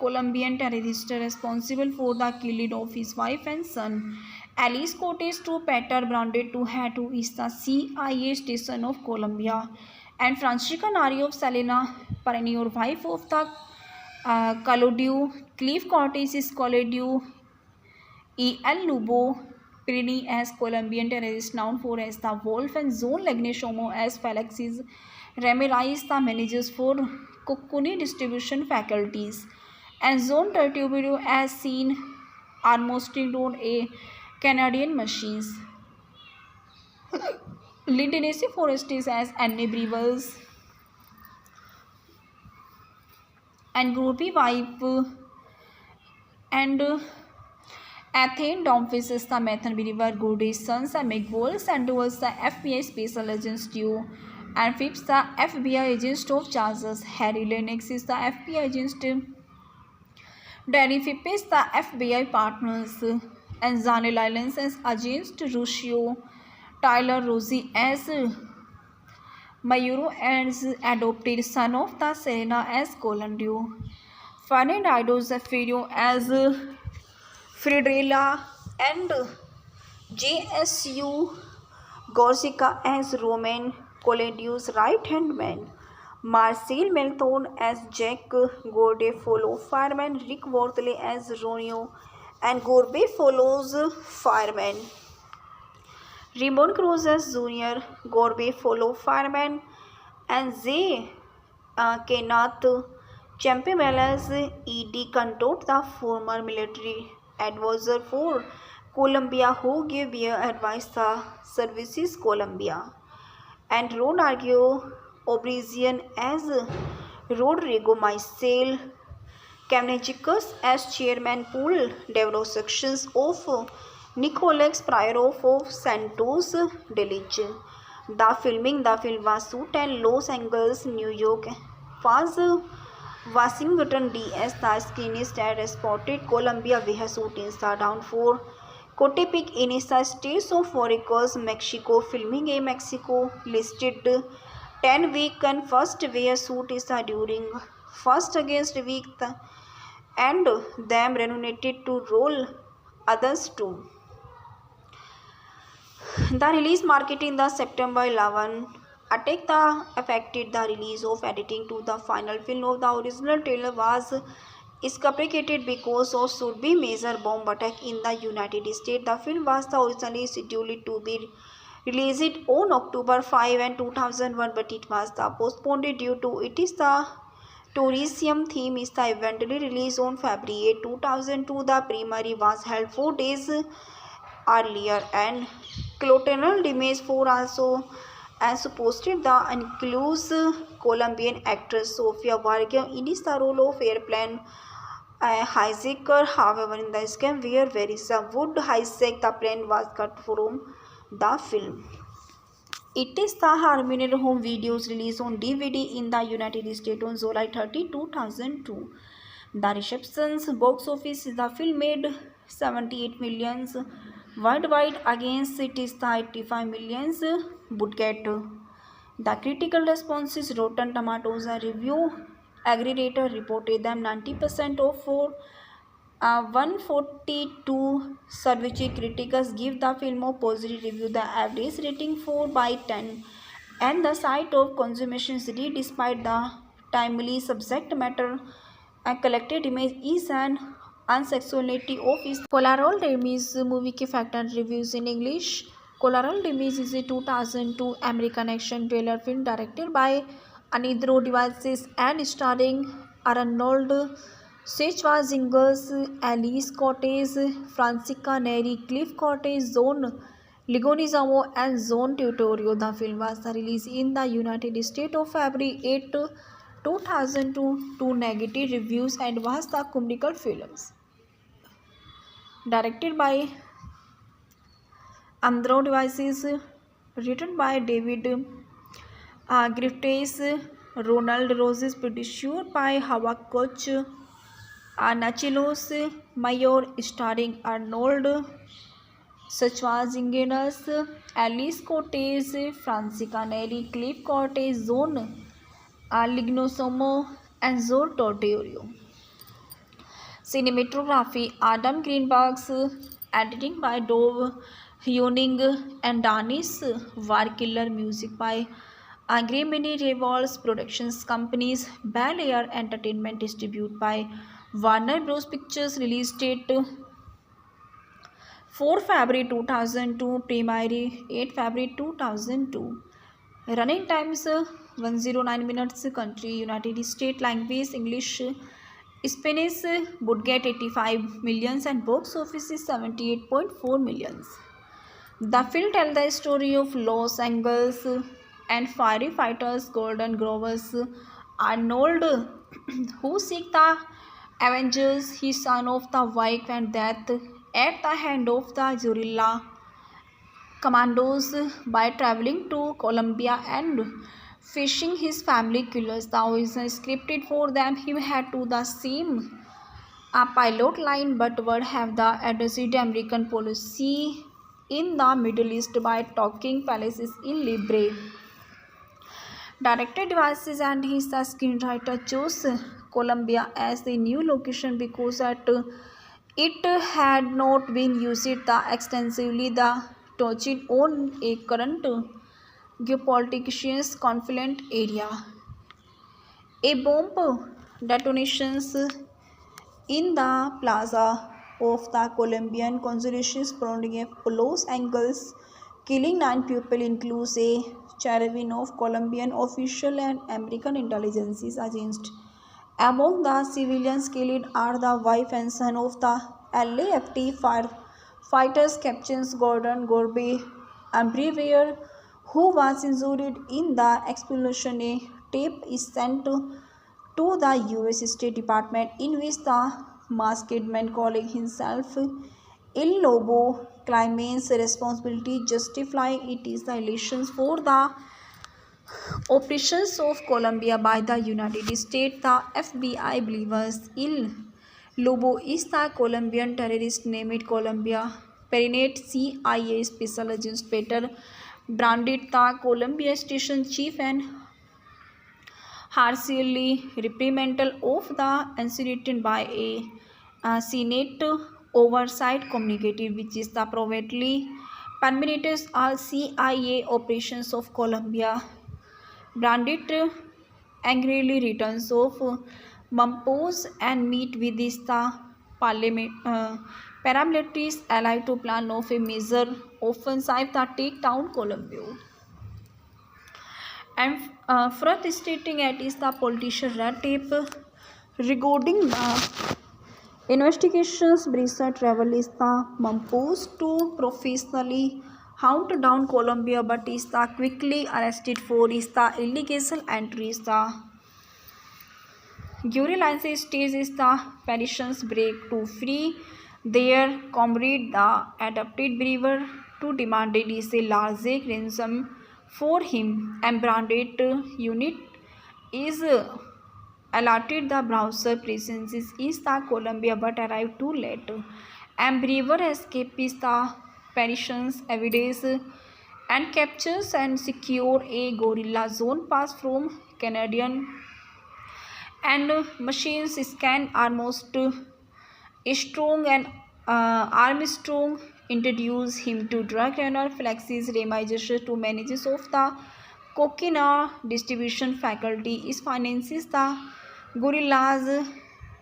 Colombian terrorists responsible for the killing of his wife and son. Elias Koteas to Peter Branded to Head, who is the CIA station of Colombia, and Francisca Nari of Selena Perennial, wife of the Collateral. Cliff Cortes is Collateral E. L. Lubo Pirini as Colombian terrorist known for as the Wolf, and Zone Legneshomo as Felix's Ramirez, the managers for Cocconi distribution faculties, and Zone Tertubio as seen Armstrong on a Canadian machines. Lindenesi Forestis as Anne Brevels and Groupie wife and Athene Domphis is the Mathan River Gooday's sons and McWolves and was the FBI special agents duo, and Phipps the FBI agent of Charles. Harry Lennox is the FBI agent. Danny Phipps is the FBI partners, and Zanel Islands as agent Ruscio. Tyler Rosie as Mayuro as adopted son of the Serena as Colandio. Fernando Zafiro as Fridrella and JSU Gorsica as Roman Coladius right-hand man. Marcel Melthorn as Jack Gorde follow fireman, Rick Wortley as Ronio and Gorbe follows fireman. Raymond Cruz as Junior, Gorbe follow fireman, and Zay Kenath Champimel as E.D. Cantot, the former military advisor for Colombia who gave bear advice the services Colombia, and Rodrigo Obrizian as Rodrigo Maisel Kamnejicus as chairman pool develop sections of Nicolex Pryorov of Santos Delich. The film was shot at Los Angeles, New York, was Washington D.C. The screenist had spotted Colombia where shootings are down for Cotepic in the states of Veracruz, Mexico. Filming a Mexico listed 10 week and first where shoot is during first against week and them renominated to roll others too. The release marketing the September 11 attack the affected the release of editing to the final film of the original trailer was scapegoated because of should be major bomb attack in the United States. The film was originally scheduled to be released on October 5 and 2001, but it was postponed due to it is the tourism theme is the eventually released on February 8, 2002. The premiere was held 4 days earlier, and Collateral Damage 4 also as posted the includes Colombian actress Sofia Vergara in the role of airplane hijacker. However, in the scam where Verissa would hijack the plane was cut from the film. It is the Harmonious Home Videos released on DVD in the United States on July 30, 2002. The reception's box office the film made 78 millions worldwide against it is the 85 millions budget. The critical response is Rotten Tomatoes. A review aggregator reported them 90% of 142 survey critics give the film a positive review. The average rating 4/10, and the site of consummation read despite the timely subject matter a collected image is an unsexuality of his Collateral Damage movie के factor reviews in English. Collateral Damage is a 2002 American action thriller film directed by Anidro Devices and starring Arnold Schwarzenegger Elias Koteas, Francisca Neri, Cliff Cortes, Zone Ligonizamo and Zone Tutorio. The film was released in the United States of February 8, 2002 to negative reviews and was the comical films. Directed by Andrew Devices, written by David Griffiths, Ronald Roses, produced by Hawa Koch, Nachilos Mayor, starring Arnold Schwarzenegger Elias Koteas, Francisca Neri, Cliff Cortez, Zone Lignosomo, and Zor Tortorio. Cinematography Adam Greenberg's, editing by Dove Hewning and Danis Warkiller, music by Agremini Revolves Productions Companies, Bel Air Entertainment, distributed by Warner Bros. Pictures, release date 4 February 2002, premiere 8 February 2002. Running times 109 minutes, country United States, language English, Spanish, budget 85 millions and box office is 78.4 millions. The film tells the story of Los Angeles and firefighters Golden Grovers Arnold, who seek the Avengers, his son of the wife and death at the hand of the guerrilla commandos by traveling to Colombia and fishing his family killers. The original scripted for them he had to the same a pilot line but would have the adjusted American policy in the Middle East by talking palaces in Libre. Director Devices and his screenwriter chose Colombia as the new location because it had not been used extensively. The touching on a current geopolitical conflict area. A bomb detonations in the plaza of the Colombian consulate surrounding Los Angeles, killing 9 people, includes a cherubim of Colombian official and American intelligence agents. Among the civilians killed are the wife and son of the LAFT firefighters, Captain Gordon Gorby Ambrevere, who was injured in the explosion. A tape is sent to the US State Department in which the masked man calling himself El Lobo claims responsibility, justifying it is the elections for the operations of Colombia by the United States. The FBI believes El Lobo is the Colombian terrorist named Colombia Perinate. CIA Special Agent Peter Brandit, the Colombia Station Chief, and harshly reprimanded of the incident by a Senate Oversight Committee, which is the privately permitted all CIA operations of Colombia. Brandit angrily returns of Mampos and meet with the paramilitaries allied to plan of a major offensive that take down Colombia. And frustrating at is the politician red tape regarding the investigations. Brisa travel is the Mampos to professionally hunt down Colombia, but is the quickly arrested for is the illegal entries. The guerrilla stage is the petitions break to free their comrade, the adopted believer, to demand it is a large ransom for him, and branded unit is allotted the browser presence is the Colombia but arrived too late. And Brewer escapes the petitions evidence and captures and secure a gorilla zone pass from Canadian and machines scan almost strong and Armstrong introduced him to drug runner Flexis Remises to managers of the cocaine distribution faculty is finances the gorillas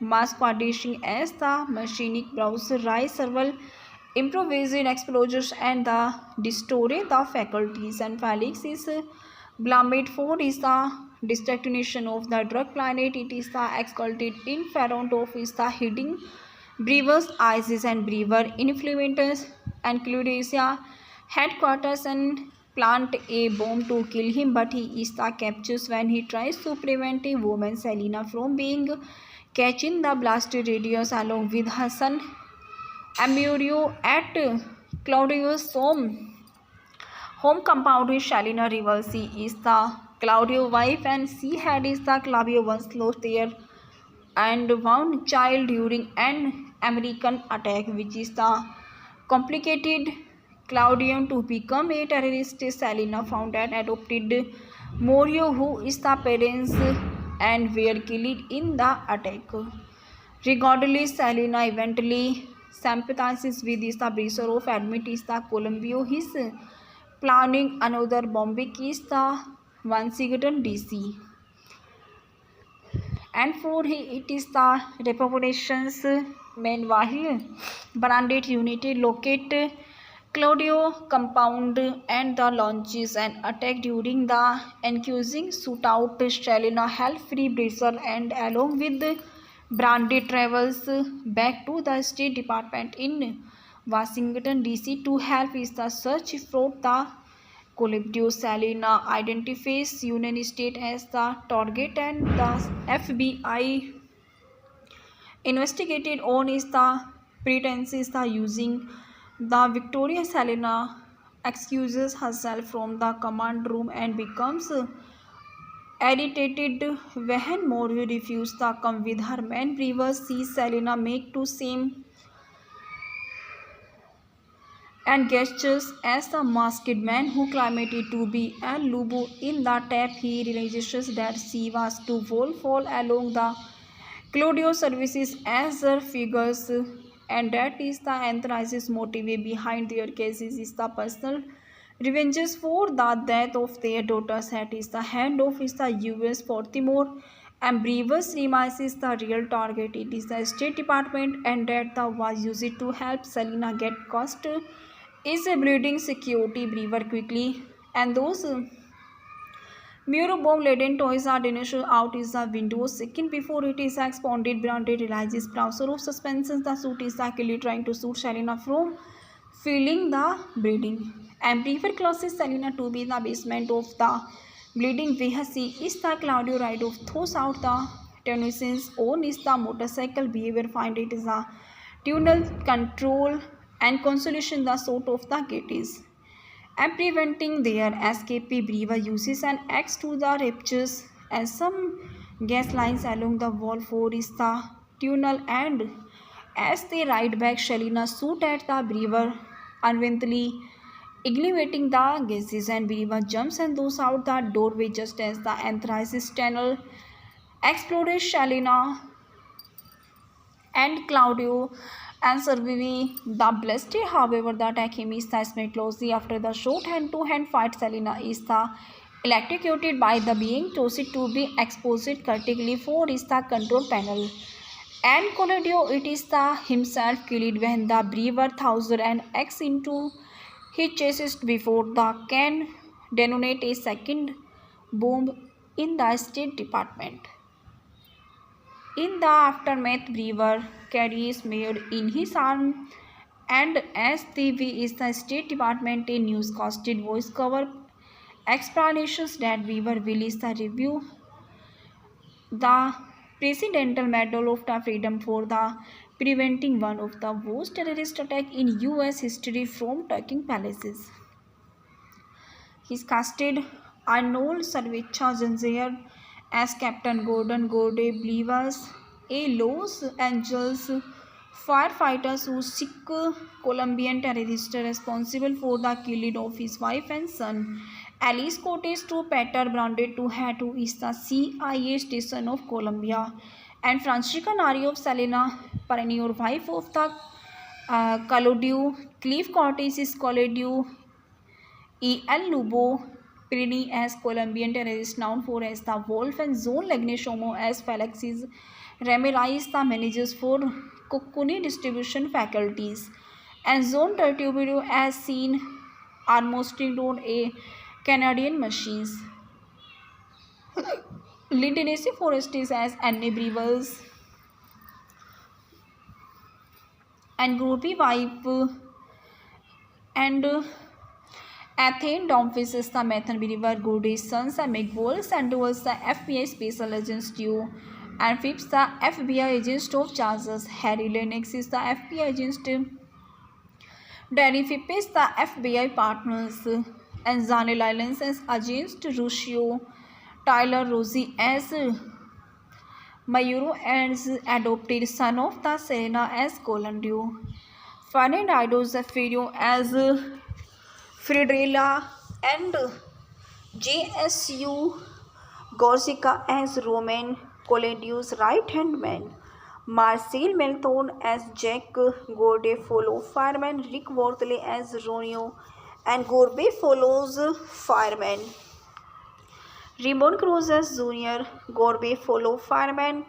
masquerading as the machinic browser rise several improvised explosions and the distort the faculties, and Felix is blamed for is the destruction of the drug planet. It is the exalted in front of is the hiding Brewer's eyes and Brewer influencers and Cludesia headquarters and plant a bomb to kill him, but he is the captures when he tries to prevent a woman Selena from being catch in the blasted radius along with her son Amurio at Claudio's home compound with Selena Rivals. She is the Claudio wife and she had is the Claudio once lost their and wound child during an American attack, which is the complicated Claudium to become a terrorist. Selena found and adopted Morio, who is the parents and were killed in the attack. Regardless, Selena eventually sympathizes with the abuser of admit is the Columbia. He's planning another bombing is the Washington DC. And for it is the reparations. Meanwhile, branded unit locate Claudio compound and the launches an attack during the accusing shootout. Selena help free Brazil and along with branded travels back to the State Department in Washington DC to help is the search for the Collateral. Selena identifies United States as the target and the FBI investigated on is the pretenses the using the Victoria. Selena excuses herself from the command room and becomes irritated when Morio refuses to come with her man. Rivers sees Selena make to same and gestures as the masked man who claimed to be Al Lubu in the tap. He realizes that she was to fall along the Claudio services as her figures, and that is the anthracis motive behind their cases is the personal revenges for the death of their daughters at is the hand of is the US Baltimore and Brevers remises the real target. It is the State Department and that the was used to help Selena get cost is a breeding security. Brewer quickly and those Muro bomb laden toys are initial out is the window. Second before it is expanded, branded realizes browser of suspensions. The suit is actually trying to shoot Selena from feeling the bleeding. And Brewer closes Selena to be in the basement of the bleeding vehicle. Is the Claudio ride of throws out the Tennyson's own is the motorcycle behavior find it is a tunnel control and consolation the sort of the gate is. And preventing their escape, Brewer uses an axe to the ruptures and some gas lines along the wall for is the tunnel. And as they ride back, Selena shoot at the Brewer, unwittingly igniting the gases, and Brewer jumps and goes out the doorway just as the anthracis tunnel exploded. Selena and Claudio and surviving the blast. However, the attack him is the closely after the short hand-to-hand fight. Selena is the electrocuted by the being tossed to be exposed critically for is the control panel. And Collateral it is the himself killed when the Brewer throws an axe into his chest before the can detonate a second bomb in the State Department. In the aftermath, Brewer carries Mayor in his arm, and as TV is the State Department, a newscasted voice cover explanations that Brewer will is the review the Presidential Medal of the Freedom for the preventing one of the worst terrorist attack in US history from taking places. He's casted Arnold Schwarzenegger as Captain Gordon Gode Blivas, a Los Angeles firefighter who sick Colombian terrorist responsible for the killing of his wife and son. Elias Koteas to Peter branded to Hatu is the CIA station of Colombia, and Francisca Nari of Selena, perennial wife of the Claudio Cliff Cortes is Claudio E. L. Lubo Pirini as Colombian terrorist known for as the Wolf, and Zone Legneshomo as Felix's Ramirez the managers for Cocconi distribution faculties, and Zone Tertubio as seen almost on a Canadian machines. Lindenesi Forestis as Anne Brevels and Groupie wife and Athene, Domphis, the Methan River, Goodies, Sons, and McWolves, and Duels, the FBI Special Agents Stu, and Phipps, the FBI Agent of Charles, Harry Lennox is the FBI Agent, Danny Phipps, the FBI Partners, and Zane Lyons as Agent Ruscio, Tyler Rosie as Mayuro as adopted son of the Serena as Colandio, Fernando Zafiro as Fridrella, and JSU Gorsica as Roman Colandius right-hand man, Marcel Melton as Jack Gordefolo fireman, Rick Wortley as Ronio, and Gorbe follows fireman. Ramon Cruz as Junior, Gorbe follow fireman,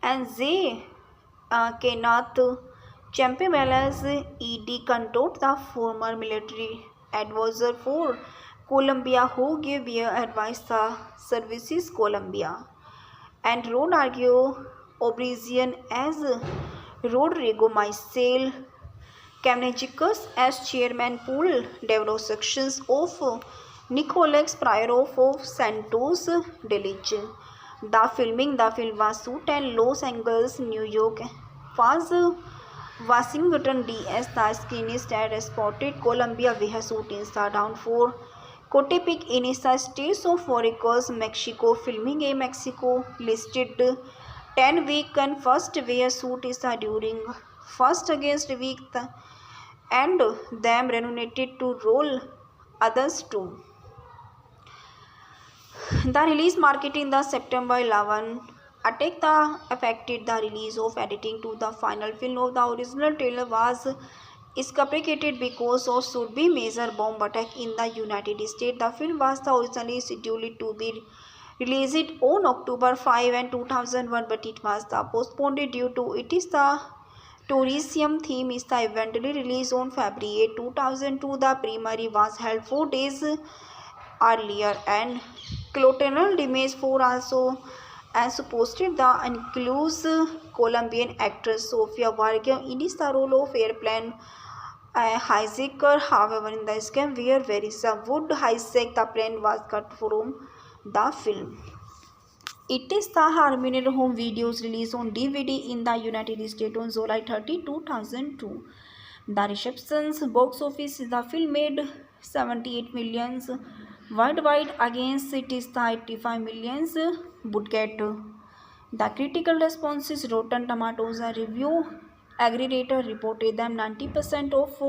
and Zay Kenath Champimel as E.D. Cantot, the former military advisor for Colombia who gave advice the services Colombia, and Rodrigo Obrizian as Rodrigo Maisel Kamnechikos as chairman pool development sections of Nicolas Pryorov of Santos Delich. The film was shot in Los Angeles, New York, was Washington D.C. The screenist had spotted Colombia where shootings are down for Cotepec in the states of Veracruz, Mexico. Filming in Mexico listed 10 weeks and first where shoot is during first against week and them renominated to roll others too. The release marketing the September 11 attack the affected the release of editing to the final film of the original trailer was scapegoated because of should be major bomb attack in the United States. The film was originally scheduled to be released on October 5 and 2001, but it was postponed due to it is the tourism theme is the eventually released on February 8, 2002. The premiere was held 4 days earlier, and Collateral image 4 also as posted the includes Colombian actress Sofia Vergara in the role of airplane hijacker. However, in the scam where Verissa would hijack the plane was cut from the film. It is the Harmony home videos released on DVD in the United States on July 30, 2002. The reception's box office the film made 78 millions worldwide against it is the 85 millions budget. The critical responses Rotten Tomatoes review aggregator reported them 90% of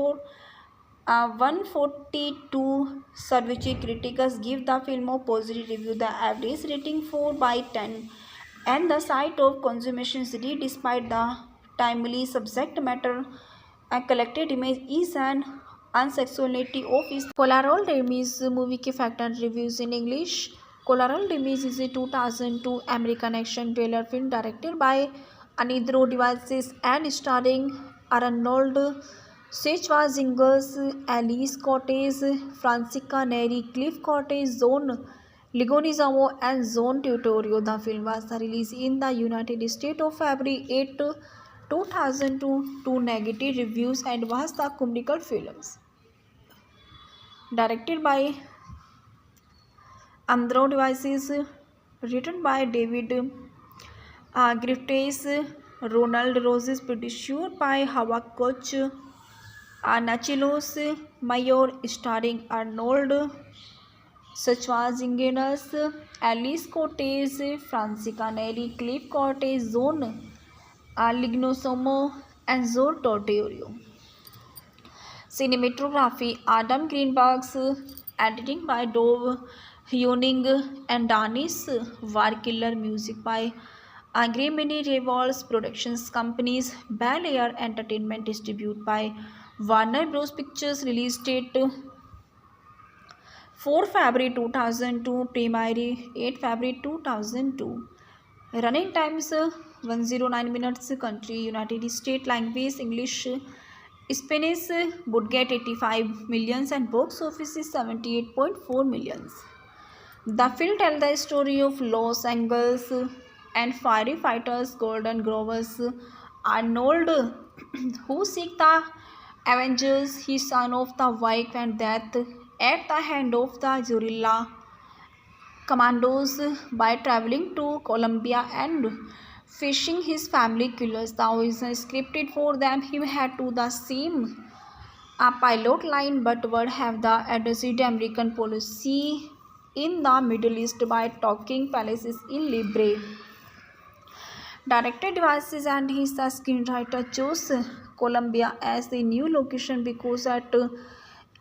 142 survey critics give the film a positive review. The average rating 4/10 and the site of consumption read despite the timely subject matter and collected image is an unsexuality of his Collateral image movie के fact and reviews in English. Collateral image is a 2002 American action thriller film directed by Anidro Devices and starring Arnold Schwarzenegger Elias Koteas, Francisca Neri, Cliff Cortez, Zone Ligonizamo, and Zone Tutorio. The film was released in the United States of February 8, 2002 to negative reviews and was the comical films. Directed by Andro Devices, written by David Griffiths, Ronald Roses, produced by Hawa Koch, Nachilos Mayor, starring Arnold Schwarzenegger Elias Koteas, Francisca Neri, Cliff Cortez, Zone Lignosomo, and Zor Tortorio. Cinematography Adam Greenberg's, editing by Dove Hewning and Danis Warkiller, music by Agremini Revolves Productions Companies, Bel Air Entertainment, distributed by Warner Bros. Pictures. Release date 4 February 2002, premiere 8 February 2002. Running times 109 minutes. Country United States. Language English. Spanish. Budget 85 millions and box office is 78.4 millions. The film tells the story of Los Angeles and firefighters Golden Grovers Arnold who seek the Avengers, his son of the wife and death, at the hand of the guerrilla commandos by traveling to Colombia and fishing his family killers. The original scripted for them. He had to the same a pilot line but would have the adjusted American policy in the Middle East by talking palaces in Libre. Director devices and his screenwriter chose Colombia as the new location because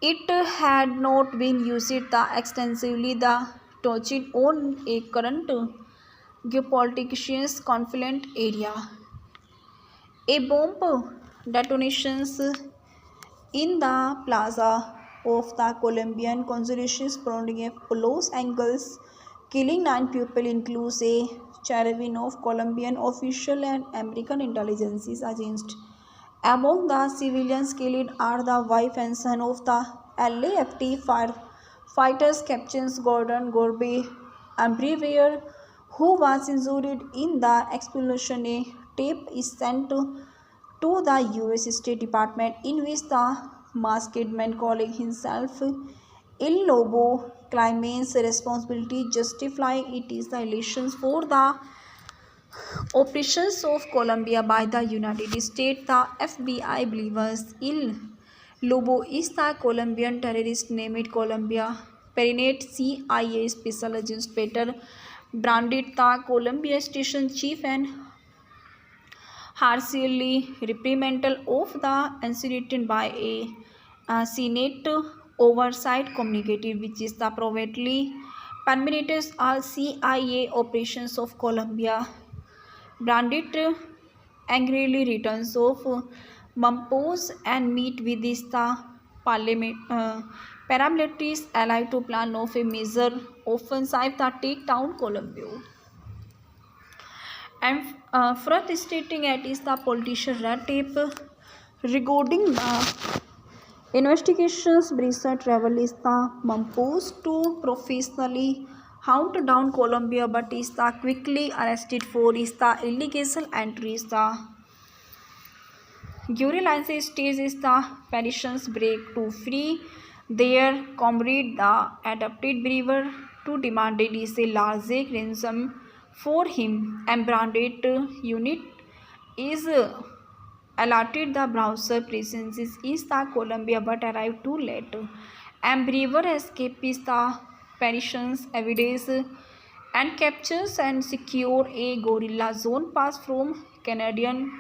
it had not been used extensively. The touching on a current geopolitical conflict area. A bomb detonations in the plaza of the Colombian Consolation's prompting Los Angeles, killing 9 people, includes a caravan of Colombian officials and American intelligence agents. Among the civilians killed are the wife and son of the LAFT firefighters, Captain Gordon Gorbe Ambrevere, who was injured in the explosion. A tape is sent to the US State Department in which the masked man calling himself Il Lobo claims responsibility, justifying it is the elections for the operations of Colombia by the United States. The FBI believes Il Lobo is the Colombian terrorist named Colombia. Perinate CIA Special Agent Peter branded the Colombia Station Chief and harshly reprimanded of the incident by a Senate Oversight Committee, which is the privately permitted all CIA operations of Colombia. Brandit angrily returns of Mampos and meet with the paramilitaries allied to plan of a major offensive that take down Colombia. And further stating at is the politician red tape regarding the investigations. Brisa travel is the Mampos to professionally hunt down Colombia, but is the quickly arrested for is the illegal entries. The guerrilla stage is the Parisians break to free their comrade, the adopted believer, to demand is a large ransom for him. And branded unit is allotted the browser presence is the Colombia but arrived too late. And Brewer escapes the Parisians evidence and captures and secure a gorilla zone pass from Canadian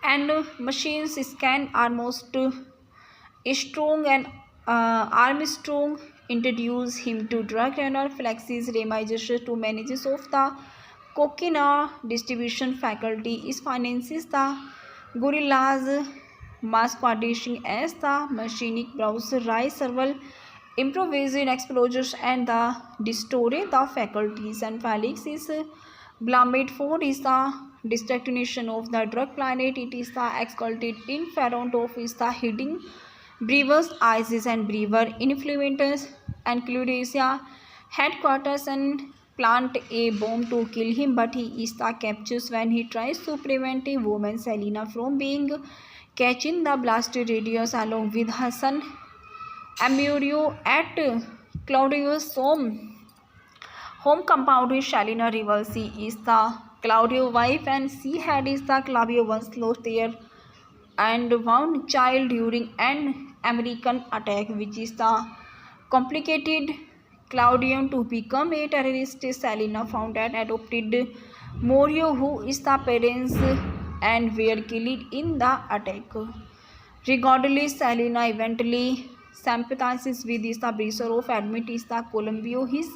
and machines scan almost strong and Armstrong introduced him to drug runner Flexis Remization to managers of the cocaine distribution faculty is finances the gorillas masquerading as the machinic browser rise several improvised explosions and the distort the faculties. And Felix is blamed for is the destruction of the drug planet. It is the exalted in front of is the hidden Brewer's ISIS and Brewer influencers and Cludacia headquarters and plant a bomb to kill him, but he is the captures when he tries to prevent a woman Selena from being catch in the blasted radius along with her son Amurio at Claudio's home compound with Selena rival. She is the Claudio wife and she had is the Claudio once lost their and wound child during an American attack, which is the complicated Claudium to become a terrorist. Selena found and adopted Morio, who is the parents and were killed in the attack. Regardless, Selena eventually sympathizes with the brother of admit is the Colombia. His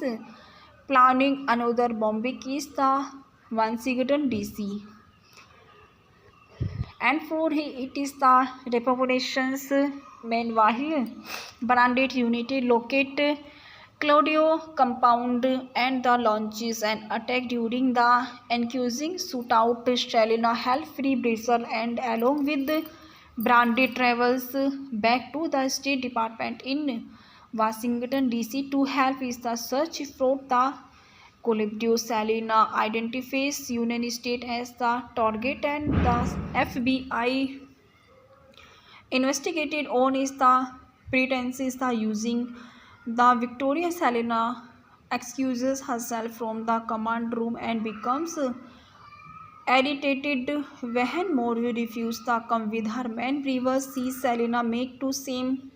planning another bombing is the Washington DC. And for it is the reparations. Meanwhile, branded unity locate Claudio compound and the launches an attack during the accusing shootout. Stalina help free Brazil and along with branded travels back to the State Department in Washington DC to help is the search for the Collective. Salina identifies United States as the target and the FBI investigated on is the pretenses the using the Victoria Selena excuses herself from the command room and becomes irritated when Morview refuses to come with her man. Brewer sees Selena make to same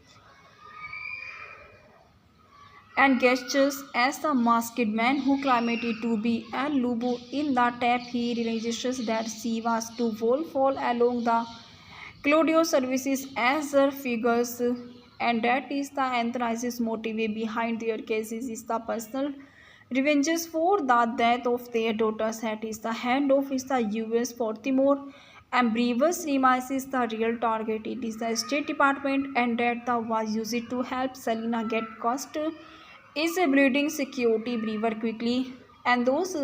and gestures as the masked man who claimed to be and Lubu in the tap. He realizes that she was to fall along the Claudio services as their figures, and that is the Anthracis motive behind their cases is the personal revenges for the death of their daughters. That is the hand of is the US Baltimore, and Brewer's remises the real target. It is the State Department, and that the was used to help Selena get cost is a bleeding security. Brewer quickly and those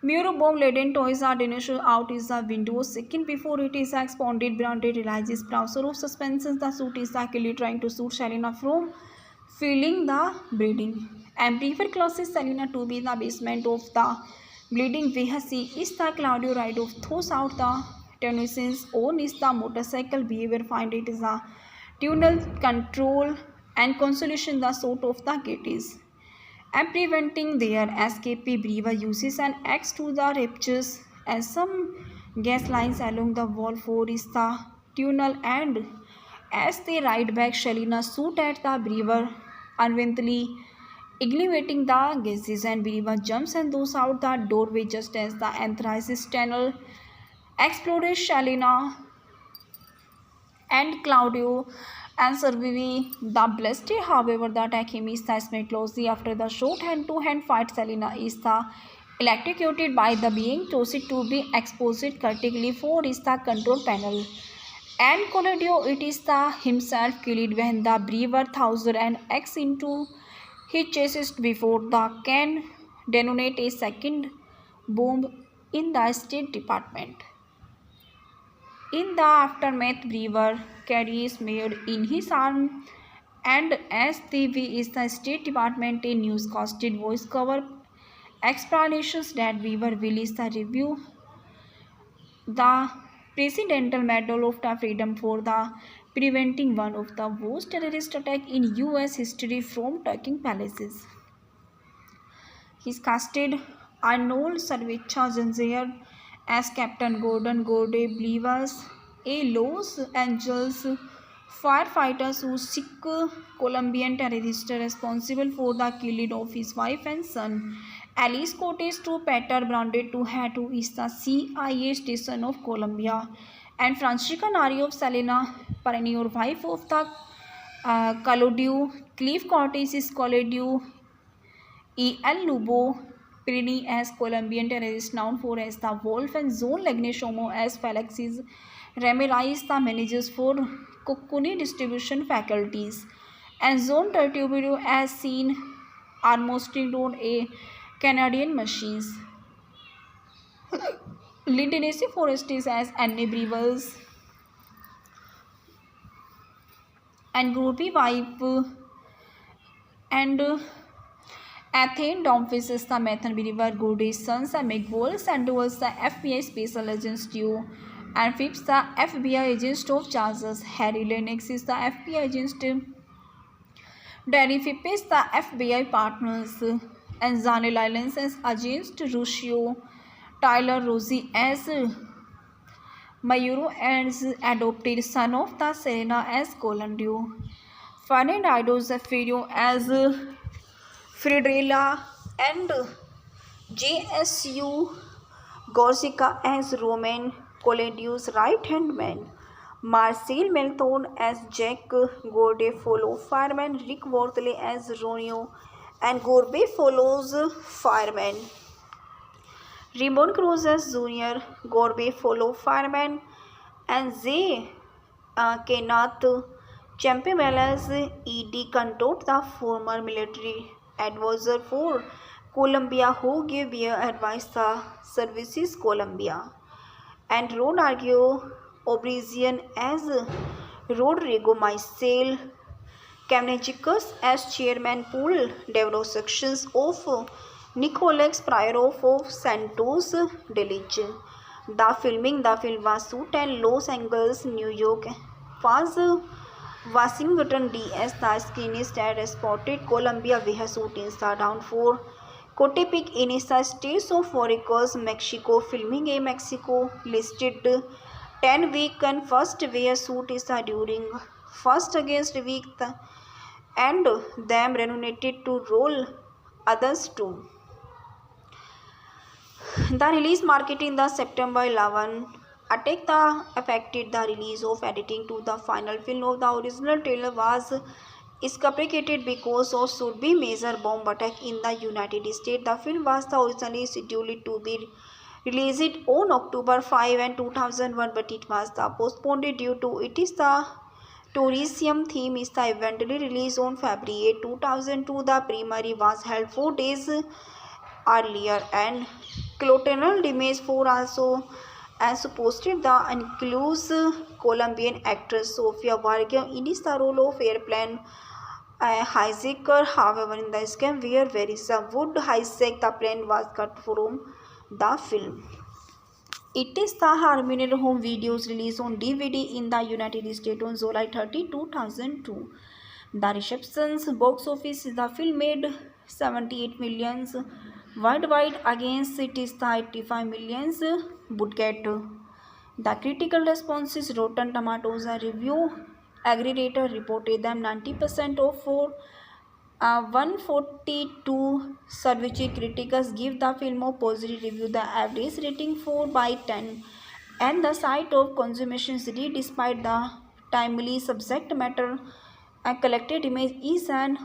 Muro bomb-laden toys are dinished out is the window. Second before it is expounded, Branded realizes browser of suspensions. The suit is actually trying to shoot Selena from feeling the bleeding. And Briefer closes Selena to be in the basement of the bleeding vehicle. Is the Claudio ride of throws out the Tennyson's own is the motorcycle behavior find it is the tunnel control and consolation the sort of the gate is. And preventing their escape, Brewer uses an axe to the ruptures and some gas lines along the wall for is the tunnel, and as they ride back, Selena shoots at the Brewer, unwittingly igniting the gases, and Brewer jumps and goes out the doorway just as the anthracis tunnel exploded. Selena and Claudio and survive the blessed. However, the attack him is the closely after the short hand-to-hand fight. Selena is the electrocuted by the being tossed to be exposed critically for is the control panel. And Collateral it is the himself killed when the Brewer thousands and X into his chest before the can detonate a second bomb in the State Department. In the aftermath, Brewer carries Mayor in his arm, and as TV is the State Department, a newscasted voice cover explanations that Brewer will is the review the Presidential Medal of the Freedom for the preventing one of the worst terrorist attack in US history from taking places. He's casted Arnold Schwarzenegger as Captain Gordon Gode Blivas, a Los Angeles firefighter who seek Colombian terrorist responsible for the killing of his wife and son. Elias Koteas to Peter branded to her to is the CIA station of Colombia, and Francisca Nari of Selena, perennial wife of the Claudio Cliff Cortes is Claudio E. L. Lubo Pirini as Colombian terrorist known for as the Wolf, and Zone Legneshomo as Felix's Ramirez the managers for Coccuni distribution faculties, and Zone Tertubio as seen almost on a Canadian machines. Lindenesi Forestis as Anne Brevers and Groupie wife and Athene Domphis is the Mathan Brewer Goody's sons and McWolf Sandoval's the FBI special agents duo, and Phipps the FBI agent of Charles. Harry Lennox is the FBI agent. Danny Phipps is the FBI partners, and Zanel Islands as agent Ruscio. Tyler Rosie as Mayuro as adopted son of the Serena as Colandio. Fernando Zafiro as Fridrella, and JSU Gorsica as Roman Colandius right hand man. Marcel Melton as Jack Gorde follow fireman. Rick Wortley as Ronio and Gorbe follows fireman. Raymond Cruz as Junior Gorbe follow fireman, and Zay Kenneth Champimel as E.D. Cantot, the former military advisor for Colombia who gave beer advice the services Colombia, and Rodrigo Obrizian as Rodrigo Maisel Kamnechikos as chairman pool develop sections of Nicolex Pryorov of Santos Delich. The film was shot in Los Angeles, New York, was Washington D.S. The screenist had spotted Colombia Vehasu in the down for Cotepic in the states of Oricos, Mexico, filming a Mexico listed 10-week and first Vehasu is during first against week and them renominated to roll others too. The release marketing the September 11 attack the affected the release of editing to the final film of the original trailer was scapegoated because of should be major bomb attack in the United States. The film was originally scheduled to be released on October 5 and 2001, but it was postponed due to it is the tourism theme is the eventually released on February 8, 2002. The premiere was held 4 days earlier and Collateral image 4 also as posted the includes Colombian actress Sofia Vargas in the role of airplane hijacker. However, in the scam where Verisa would hijack the plane was cut from the film. It is the Harmonious home videos released on DVD in the United States on July 30, 2002. The reception's box office the film made 78 millions worldwide against it is the 85 millions budget. The critical responses Rotten Tomatoes review aggregator reported them 90% of 142 survey critics give the film a positive review. The average rating 4/10 and the site of consummation city despite the timely subject matter a collected image is an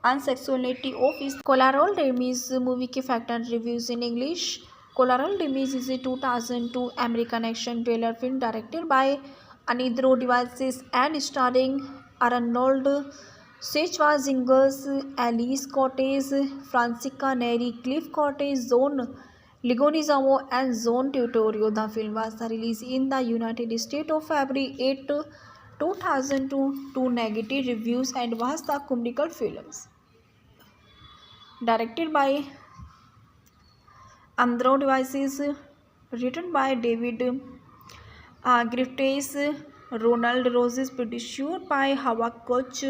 unsexuality of his Collateral Damage movie के factor reviews in English. Collateral Damage is a 2002 American action thriller film directed by Anidro Devices and starring Arnold Schwarzenegger Elias Koteas, Francisca Neri, Cliff Cortez, Zone Ligonizamo and Zone Tutorio. The film was released in the United States of February 8, 2002 to negative reviews and was the comical films. Directed by Andro Devices, written by David Griffiths, Ronald Roses, produced by Hawa Koch,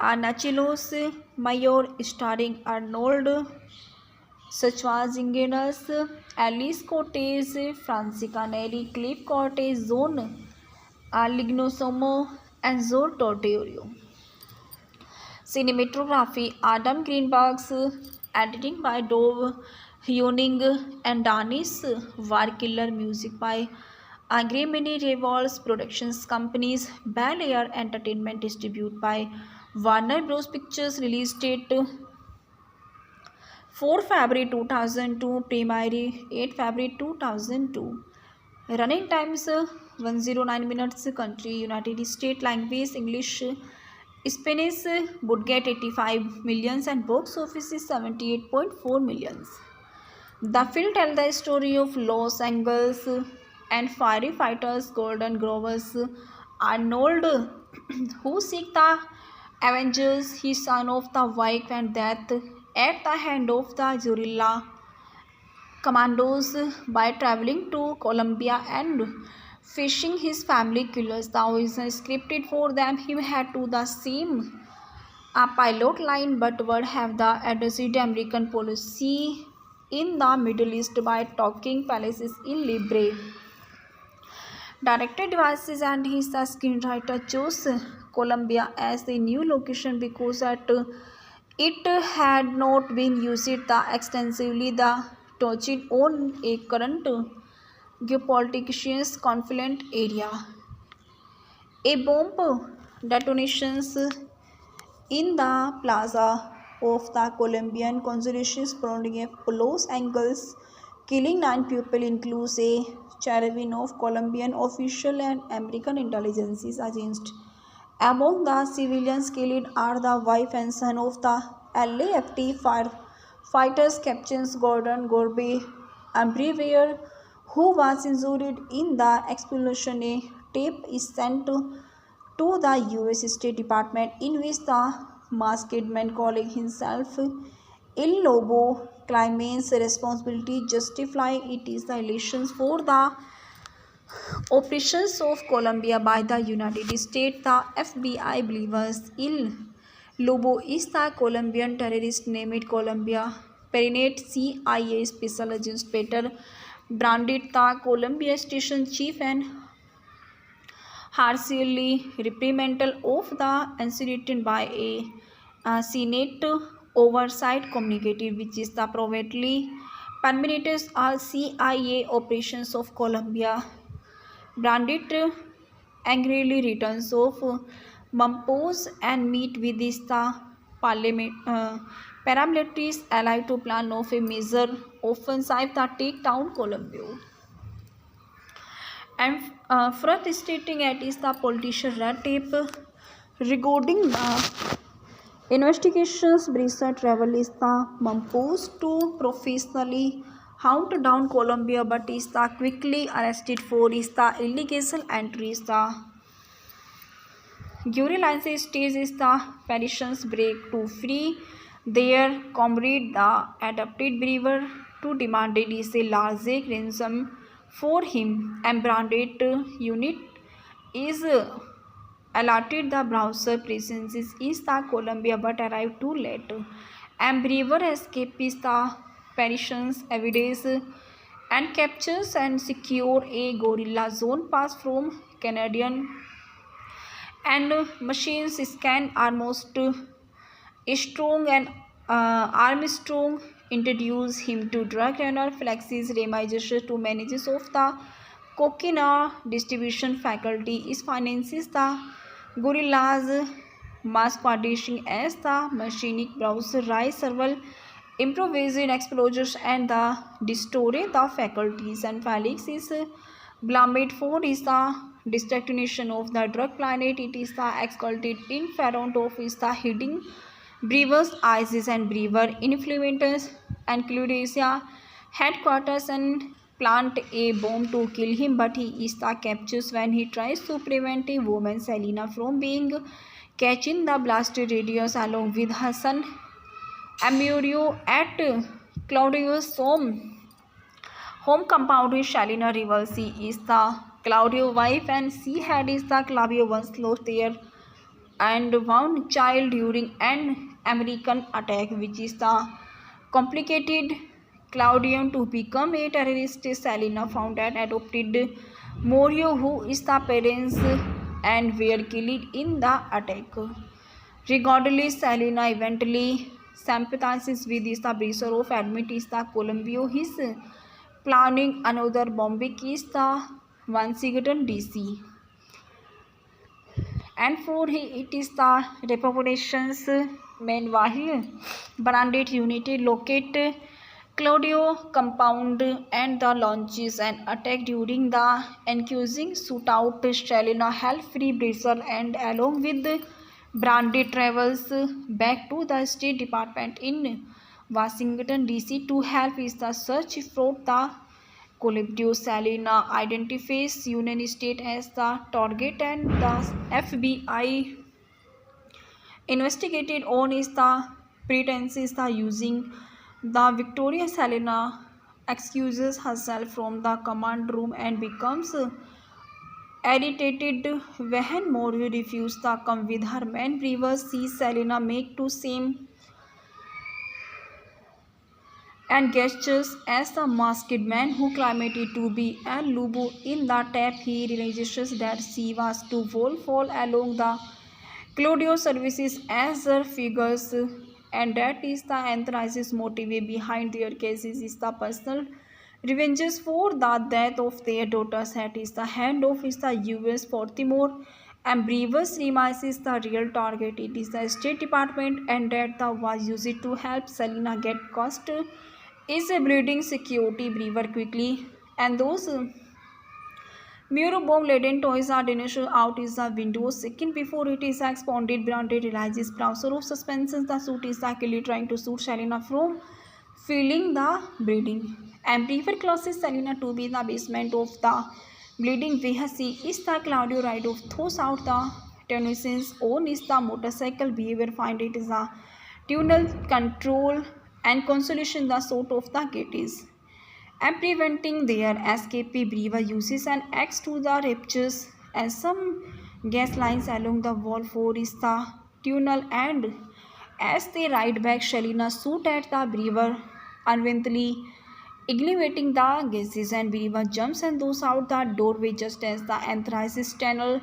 Nachilos Mayor, starring Arnold Schwarzenegger, Alice Cortez, Francisca Neri, Cliff Cortez, Zone Lignosomo, and Zor Tortorio. Cinematography Adam Greenberg's, editing by Dove Hewning and Danis Warkiller, music by Agremini Revolves Productions Companies, Bel Air Entertainment, distributed by Warner Bros. Pictures, release date 4 February 2002, premiere 8 February 2002. Running times 109 minutes, country United States, language English, Spanish, budget 85 millions and box office is 78.4 millions. The film tells the story of Los Angeles and firefighters Golden Grovers Arnold who seek the Avengers, his son of the wife and death at the hand of the guerrilla commandos by traveling to Colombia and facing his family killers. The original scripted for them he had to the same a pilot line but would have the adjusted American policy in the Middle East by talking palaces in Libre. Director Devices and his screenwriter chose Colombia as the new location because it had not been used extensively. The touching on a current geopolitical conflict area. A bomb detonations in the plaza of the Colombian consulate surrounding Los Angeles, killing 9 people, includes a cherubim of Colombian official and American intelligence agents. Among the civilians killed are the wife and son of the LAFT firefighters Captain Gordon Gorbe Ambrivier, who was injured in the explosion. A tape is sent to the US State Department in which the masked man calling himself Il Lobo claims responsibility, justifying it is the elections for the Operations of Colombia by the United States. The FBI believes Il Lobo is the Colombian terrorist named Colombia. Perinate CIA Special Agent Peter branded the Colombia Station Chief and harshly reprimanded of the incident by a Senate Oversight Committee, which is the privately permitted all CIA operations of Colombia. Brandit angrily returns of Mampos and meet with the parliament, paramilitaries allied to plan of a major offensive that take down Colombia. And frustrating at is the politician red tape regarding the investigations. Brisa travel is the Mampos to professionally hunt down Colombia, but is the quickly arrested for is the illegal entries. The guerrilla stage is the Parisians break to free their comrade, the adopted believer, to demand is a large ransom for him. And branded unit is alerted the browser presence is the Colombia but arrived too late. And Brewer escapes the Parisians evidence and captures and secure a gorilla zone pass from Canadian and machines scan almost strong and Armstrong introduced him to drug runner Flexis Remizes to managers of the cocaine distribution faculty is finances the gorillas mass producing as the machinic browser rise several improvised explosions and the destroy the faculties. And Felix is blamed for is the destruction of the drug planet. It is the exalted in front of is the hiding Brewer's ISIS and Brewer influencers and Claudia headquarters and plant a bomb to kill him, but he is the captures when he tries to prevent a woman Selena from being catching the blasted radius along with her son Amurio at Claudio's home compound with Selena Rival. She is the Claudio wife and she had is the Claudio once lost their and one child during an American attack, which is the complicated Claudium to become a terrorist. Selena found that adopted Morio, who is the parents and were killed in the attack. Regardless, Selena eventually sympathizes with the brother of admit is the Colombia. His planning another bombing is the Washington DC. And for it is the reparations. Meanwhile, branded unit locate Claudio compound and the launches an attack during the accusing shootout. Selena help free Brazil and along with branded travels back to the State Department in Washington DC to help is the search for the Colibrio. Selena identifies United States as the target and the FBI investigated on is the pretenses the using the Victoria. Selena excuses herself from the command room and becomes irritated when Morio refuses to come with her man. Brewer sees Selena make to same and gestures as the masked man who claimed to be an Lubu. In the tap, he realizes that she was to fall along the Claudio services as her figures, and that is the anthracis motive behind their cases is the personal revenges for the death of their daughters. That is the hand of is the US Baltimore and Brewer's remises the real target. It is the State Department and that the was used to help Selena get cost is a breeding security. Brewer quickly and those Muro bomb laden toys are initial out is the window. Second before it is expanded, branded realizes browser of suspensions. The suit is actually trying to shoot Selena from feeling the bleeding. And Brewer closes Selena to be in the basement of the bleeding VHC is the Claudio ride of throws out the Tennyson's own is the motorcycle. Behavior find it is a tunnel control and consolation the sort of the gate is. and preventing their escape. Brewer uses an axe to the ruptures and some gas lines along the wall for is the tunnel, and as they ride back, Shelina shoots at the Brewer, unwittingly igniting the gases, and Brewer jumps and goes out the doorway just as the anthracis tunnel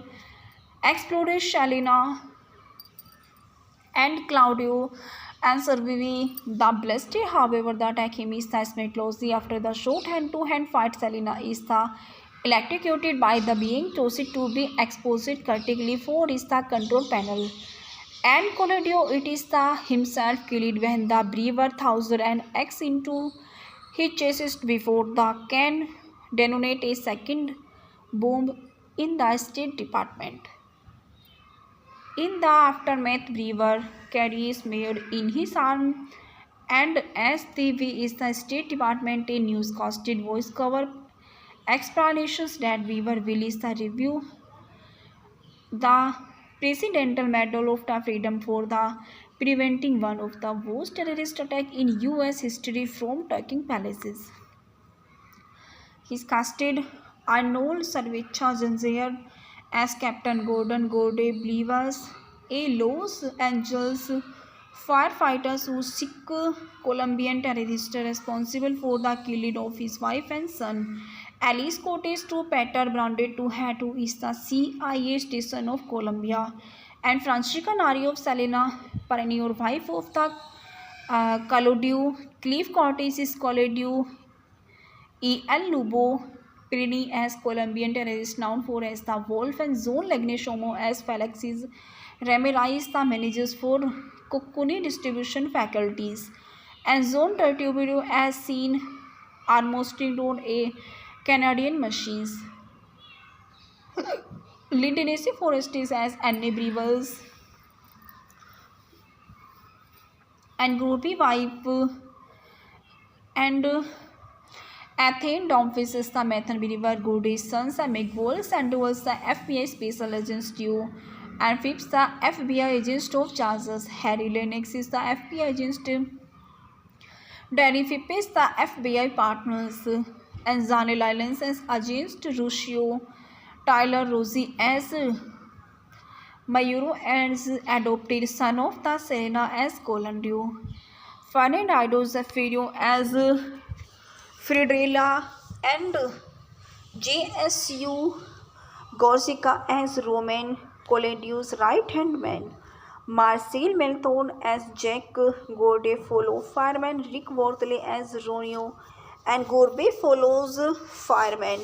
exploded. Shelina and Claudio and surviving the blast. However, the attack is the closely after the short hand-to-hand fight. Selena is the electrocuted by the being chosen to be exposed critically for is the control panel. And Claudio it is the himself killed when the brewer throws an axe into his chest before the can detonate a second bomb in the State Department. In the aftermath, Brewer carries Mayor in his arm, and as TV is the State Department, a newscasted voice cover explanations that Brewer will is the review the Presidential Medal of the Freedom for the preventing one of the worst terrorist attack in U.S. history from taking places. He's casted Arnold Schwarzenegger as Captain Gordon Gode believes a Los Angeles firefighters who seek Colombian terrorists responsible for the killing of his wife and son. Elias Koteas to Peter branded to head who is the CIA station of Colombia, and Francisca Nario of Selena, perennial wife of the Collateral. Cliff Cortes is Collateral E. L. Lubo Pirini as Colombian terrorist known for as the Wolf, and Zone Legneshomo as Felix's Ramirez the managers for Coccuni distribution faculties, and Zone Tertubio as seen Armstrong a Canadian machines. Lindenesi Forestis as Anne Brevels and Groupie wife and Athene Domphis is the Mathan Believer, Gooday's sons and McWolves, and was the FBI special agents too. And Phipps the FBI agent of Charles. Harry Lennox is the FBI agent. Danny Phipps is the FBI partners. And Zane Lyons as agent Ruscio. Tyler Rosie as Mayuro as adopted son of the Serena as Colandio. Fernando Zafiro as Fridrella, and JSU Gorsica as Roman Colandius right-hand man. Marcel Melthorn as Jack Gorde follow fireman, Rick Wortley as Ronio, and Gorbe follows fireman.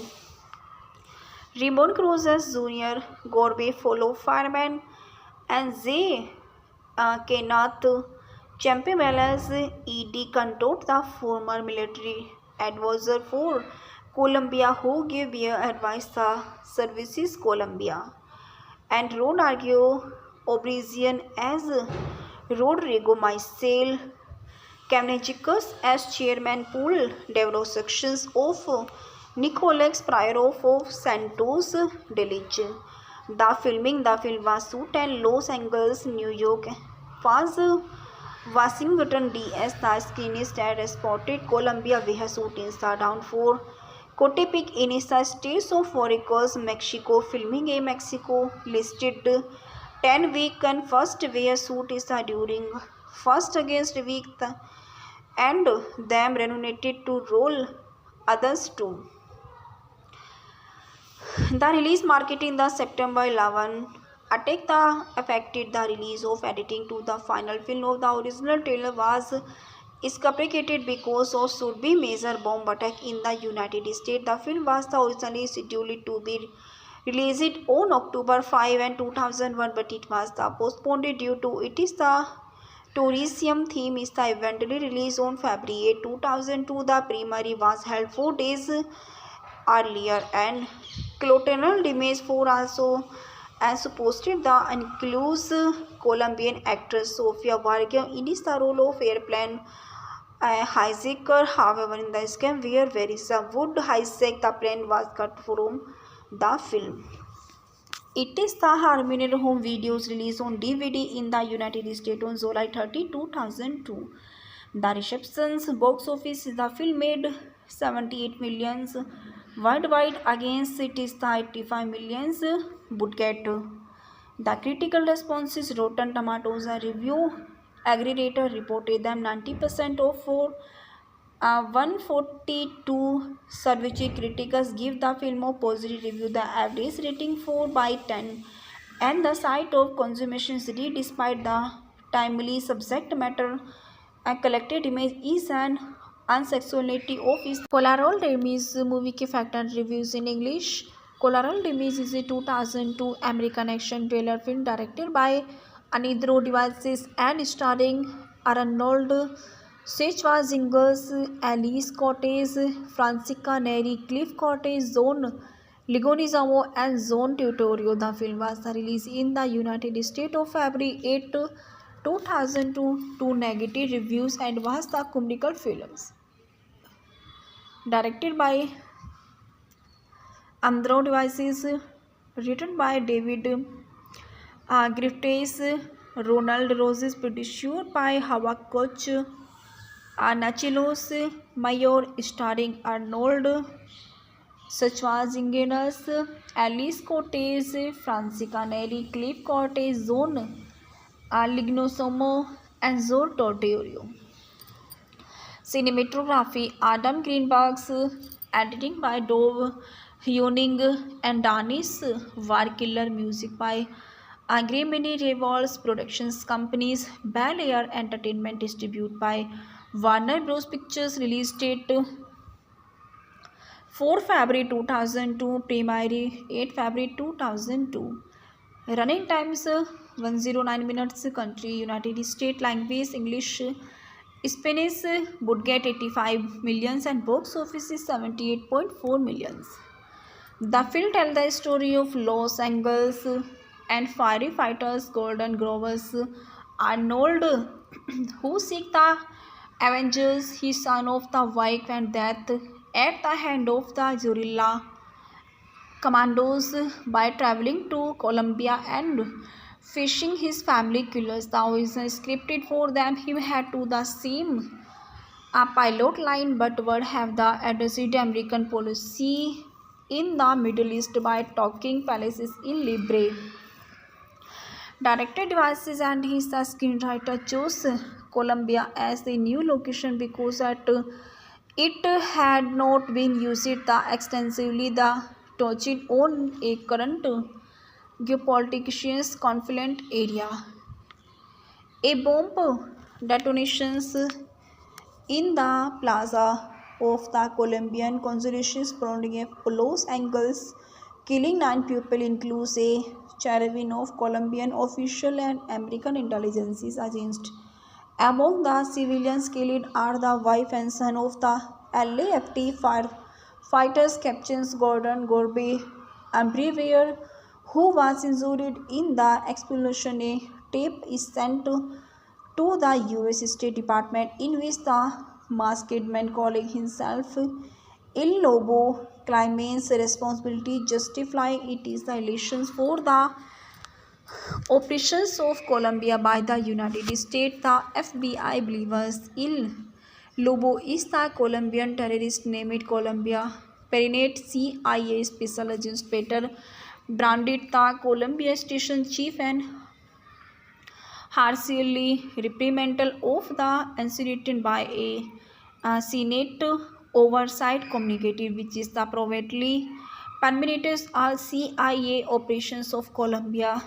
Ramon Cruz as Junior, Gorbe follow fireman, and Zay Kenneth Champimel as E.D. Contot, the former military advisor for Colombia who gave beer advice the services Colombia, and Rodrigo Obrizian as Rodrigo Maisel Kamnechikos as chairman pool development sections of Nicolas Pryorov of Santos Delige. The film was shot in Los Angeles, New York, was Washington D.C. The screenist had spotted Colombia where shootings are down for Cotepic in the states of Veracruz, Mexico. Filming a Mexico listed 10 week and first where shoot is during first against week and them renominated to roll others too. The release marketing the September 11 attack the affected the release of editing to the final film of the original trailer was scapegoated because of should be major bomb attack in the United States. The film was originally scheduled to be released on October 5 and 2001, but it was postponed due to it is the tourism theme is the eventually released on February 8, 2002. The premiere was held 4 days earlier, and Collateral image 4 also as posted the includes Colombian actress Sofia Vargas in the role of airplane hijacker. However, in the scam where Verisa would hijack the plane was cut from the film. It is the Harmony home videos released on DVD in the United States on July 30, 2002. The reception's box office the film made 78 millions. Worldwide against it is the 85 millions would get. The critical response is Rotten Tomatoes. A review aggregator reported them 90% of 142 survey critics give the film a positive review. The average rating 4 by 10, and the site of consummation read despite the timely subject matter. A collected image is an unsexuality of his Collateral Damage movie के fact and reviews in English. Collateral Damage is a 2002 American action thriller film directed by Anidro Devices and starring Arnold Schwarzenegger Elias Koteas, Francisca Neri, Cliff Cortez, Zone Ligonizamo, and Zone Tutorio. The film was released in the United States on February 8, 2002 to negative reviews and was the comical films. Directed by Andro Devices, written by David Griffiths, Ronald Roses, produced by Hawa Koch, Nachilos Mayor, starring Arnold Schwarzenegger, Alice Cortez, Francisca Neri, Cliff Cortez, Zone Lignosomo, and Zor Tortorio. Cinematography Adam Greenberg's, editing by Dove Hewning and Danis Warkiller, music by Agremini Revolves Productions Companies, Bel Air Entertainment, distributed by Warner Bros. Pictures, release date 4 February 2002, premiere 8 February 2002. Running times 109 minutes. Country United States. Language English. Spanish would get 85 millions and box office is 78.4 millions. The film tells the story of Los Angeles and firefighters Golden Grovers Arnold, who seek the Avengers, his son of the wife and death at the hand of the guerrilla commandos by traveling to Colombia and fishing his family killers. The original scripted for them him had to the same a pilot line but would have the adjusted American policy in the Middle East by talking palaces in Libre. Director Devices and his screenwriter chose Colombia as the new location because it had not been used extensively. The touched on a current geopolitical conflict area. A bomb detonations in the plaza of the Colombian consulate surrounding Los Angeles, killing 9 people, includes a caravan of Colombian officials and American intelligence agents. Among the civilians killed are the wife and son of the LAFT firefighters, Captains Gordon Gorbe and Brewer, who was injured in the explosion. A tape is sent to the US State Department in which the masked man calling himself Il Lobo claims responsibility, justifying it is the elections for the operations of Colombia by the United States. The FBI believes Il Lobo is the Colombian terrorist named Colombia. Perinate CIA Special Agent Peter branded the Colombia station chief and harshly reprimanded of the incident by a Senate Oversight Committee, which is the privately permitted all CIA operations of Colombia.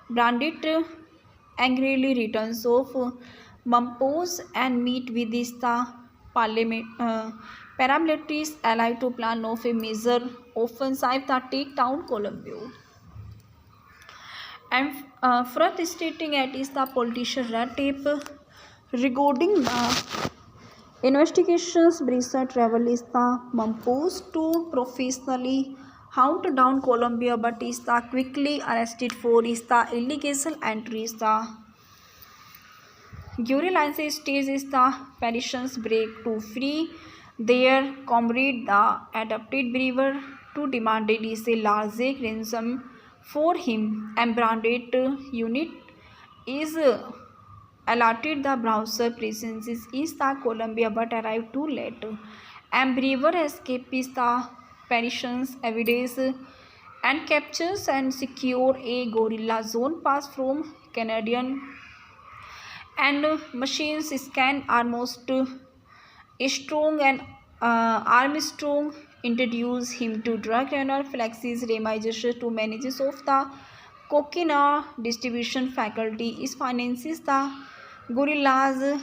Brandit angrily returns of Mampos and meet with the paramilitaries allied to plan of a major offensive that take down Colombia. And further stating at is the politician red tape regarding the investigations. Brisa travel is the Mampos to professionally hunt down Colombia, but is the quickly arrested for is the illegal entries. The guerrilla stage is the Parisians break to free their comrade, the adopted Brewer, to demand is a large ransom for him, and branded unit is allotted the browser presence is the Colombia but arrived too late. and Brewer escapes the Parisians evidence and captures and secure a gorilla zone pass from Canadian and machines scan almost strong and Armstrong introduced him to drug runner Flexis Remises to managers of the cocaine distribution faculty is finances the gorillas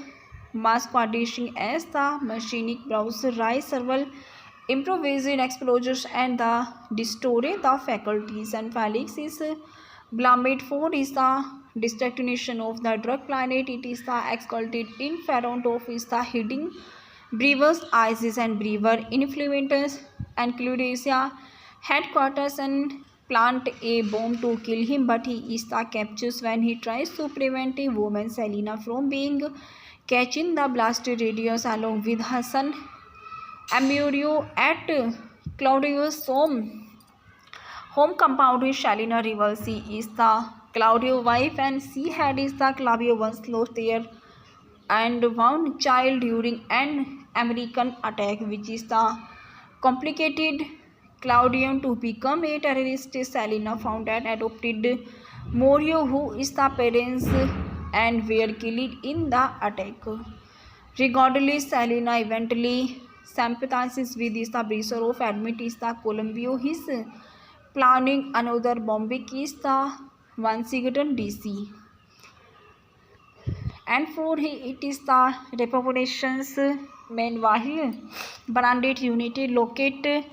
masquerading as the machinic browser rise several improvised explosions and the distort the faculties and Felix is blamed for is the destruction of the drug planet. It is the exalted in front of is the hidden Brewer's ISIS and Brewer influencers and Claudia headquarters and plant a bomb to kill him, but he is the captures when he tries to prevent a woman Selena from being catching the blasted radius along with her son Amurio at Claudio's home compound with Selena rival. She is the Claudio wife and she had is the Claudio once lost their and one child during an American attack, which is the complicated Claudium to become a terrorist. Selena found and adopted Morio, who is the parents and were killed in the attack. Regardless, Selena eventually sympathizes with the brother of admit is the Columbio. His planning another bombing is the Washington DC. And for it is the reparations. Meanwhile, branded unity locate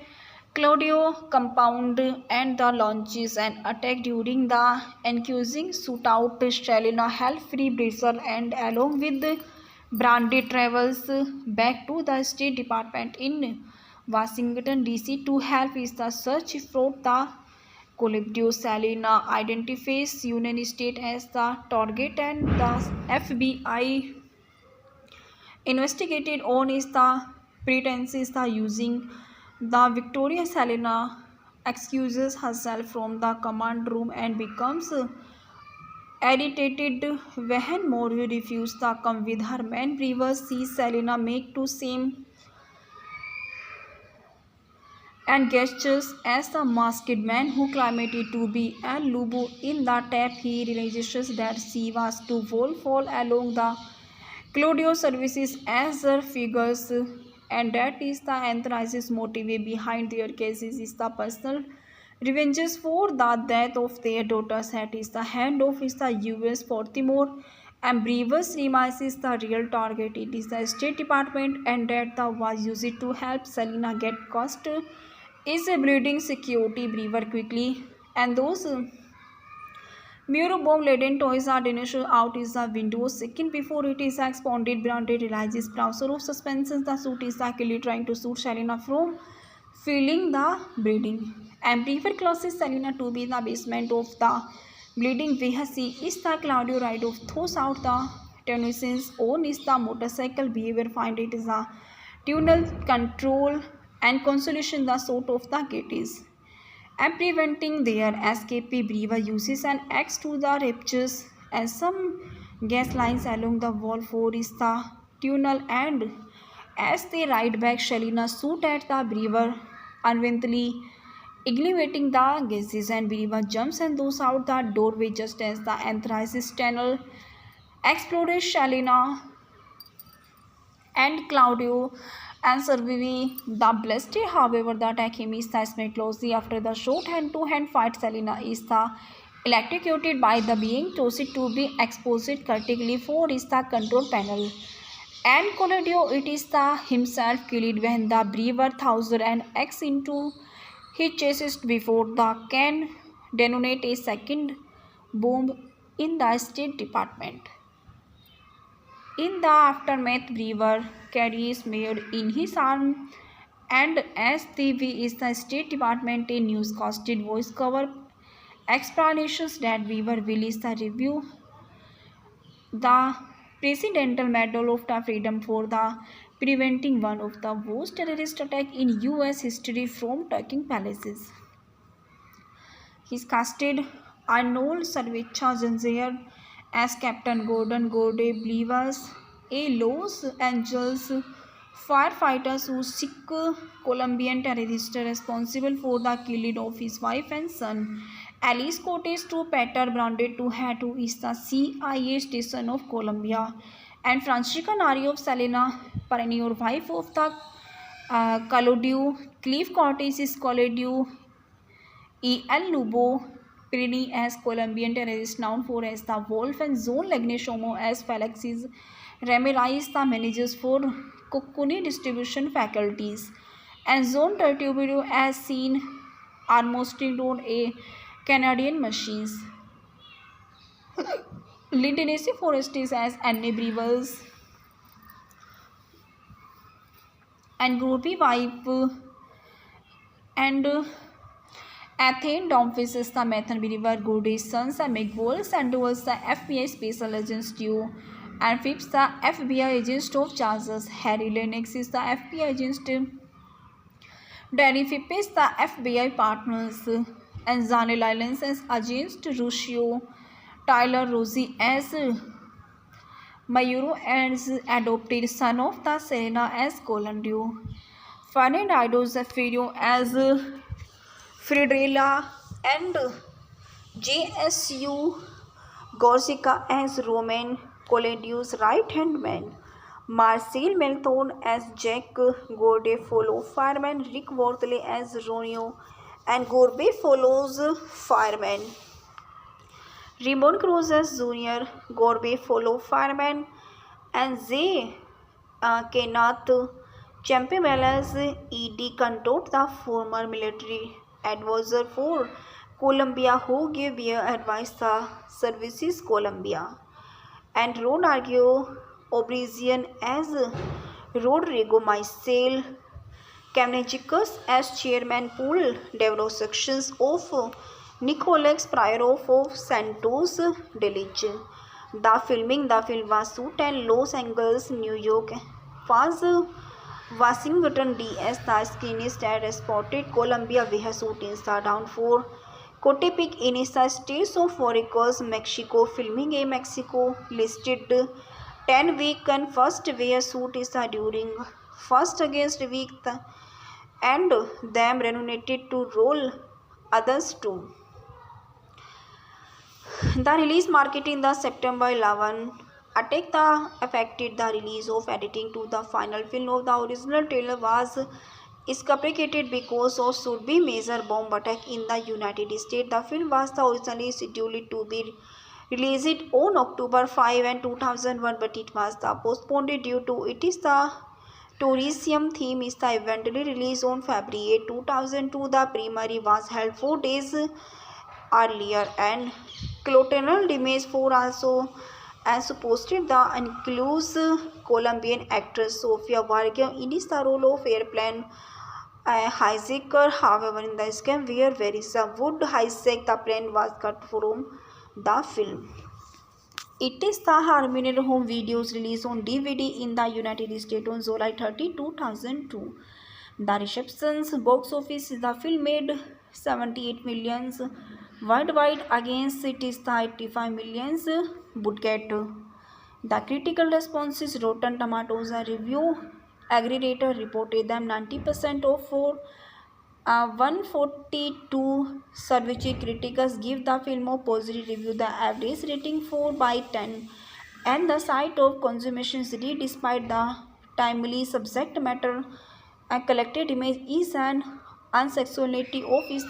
Claudio compound and the launches an attack during the ensuing shootout. Selena help free Brazil and along with branded travels back to the State Department in Washington DC to help is the search for the Collateral. Selena identifies United States as the target and the FBI investigated on is the pretenses the using the Victoria. Selena excuses herself from the command room and becomes irritated when Morio refuses to come with her man. Brewer sees Selena make to same and gestures as the masked man who claimed to be a Lubu. In the tap, he realizes that she was to fall along the Claudio services as her figures, and that is the anthracis motive behind their cases is the personal revenges for the death of their daughters. That is the hand of is the US Baltimore and Brewer's remises the real target. It is the State Department and that the was used to help Selena get cost is a bleeding security. Brewer quickly and those Muro bomb laden toys are dinished out is the window. Second before it is expanded, Branded realizes browser of suspensions. The suit is actually trying to shoot Selena from feeling the bleeding. And Brewer closes Selena to be the basement of the bleeding vehicle. Is the Claudio ride of throws out the Tennyson's own is the motorcycle behavior find it is a tunnel control and consolation the sort of the gate is. And preventing their escape, Brewer uses an axe to the ruptures and some gas lines along the wall for is the tunnel. And as they ride back, Selena shoot at the Brewer, unwittingly igniting the gases, and Brewer jumps and goes out the doorway just as the anthracis tunnel exploded. Selena and Claudio and survive the blessed. However, the attack him is the smell closely after the short hand-to-hand fight. Selena is the electrocuted by the being chosen to be exposed critically for is the control panel. And Collateral it is the himself killed when the Brewer thousand and X into his chest before the can detonate a second bomb in the State Department. In the aftermath, Brewer carries Mayor in his arm, and as TV is the State Department, a newscasted voice cover explanations that Brewer released the review the Presidential Medal of the Freedom for the preventing one of the worst terrorist attacks in US history from taking places. He's casted Arnold Schwarzenegger as Captain Gordon Gode Blivas, a Los Angeles Firefighters who seek Colombian terrorist responsible for the killing of his wife and son. Elias Koteas to Peter branded to Hatu is the CIA station of Colombia. And Francisca Nari of Selena Perennial, wife of the Collateral. Cliff Cortes is Collateral E. L. Lubo Pirini as Colombian terrorist known for as the Wolf and Zone Legneshomo as Felix's Ramirez the managers for Cocconi distribution faculties and Zone Tertubio as seen almost on a Canadian machines. Lindenesi Forestis as Anne Brevels and Groupie wife and Athene Domphis is the Mathan Believer, Gooday's sons and McWolves and was the FBI special agents duo and Phipps the FBI agent of Charles. Harry Lennox is the FBI agent. Danny Phipps is the FBI partners and Zane Lyons as agent Ruscio. Tyler Rosie as Mayuro as adopted son of the Serena as Colandio. Fernando Zafiro as Fridrella and JSU Gorsica as Roman Colandio's right-hand man. Marcel Melthon as Jack Gordefolo fireman, Rick Wortley as Ronio and Gorbe follows fireman. Ramon Cruz as Junior Gorbe follow fireman and Zay Kenneth Champimel as E.D. Cantot, the former military advisor for Colombia who gave advice the services Colombia and Rodrigo Obrizian as Rodrigo Maisel Kamnechikos as chairman pool develop sections of Nicolas Pryorov of Santos Delich. The film was shot in Los Angeles, New York, was Washington D.C. The screenist had spotted Colombia where shootings are down for Cotepic in the states of Veracruz, Mexico. Filming a Mexico listed 10 week and first where shoot is during first against week and them renominated to roll others too. The release marketing the September 11 attack the affected the release of editing to the final film of the original trailer was scapegoated because of should be major bomb attack in the United States. The film was originally scheduled to be released on October 5 and 2001 but it was postponed due to it is the tourism theme is the eventually released on February 8, 2002. The premiere was held 4 days earlier and Collateral Damage 4 also as posted the includes Colombian actress Sofia Vargas in the role of airplane hijacker. However, in the scam where Verisa would hijack the plane was cut from the film. It is the Harmonious Home Videos released on DVD in the United States on July 30, 2002. The reception's box office the film made 78 millions worldwide against it is the 85 millions budget. The critical responses Rotten Tomatoes review aggregator reported them 90% of 142 survey critics give the film a positive review. The average rating 4/10 and the site of consummation read despite the timely subject matter a collected image is an unsexuality of his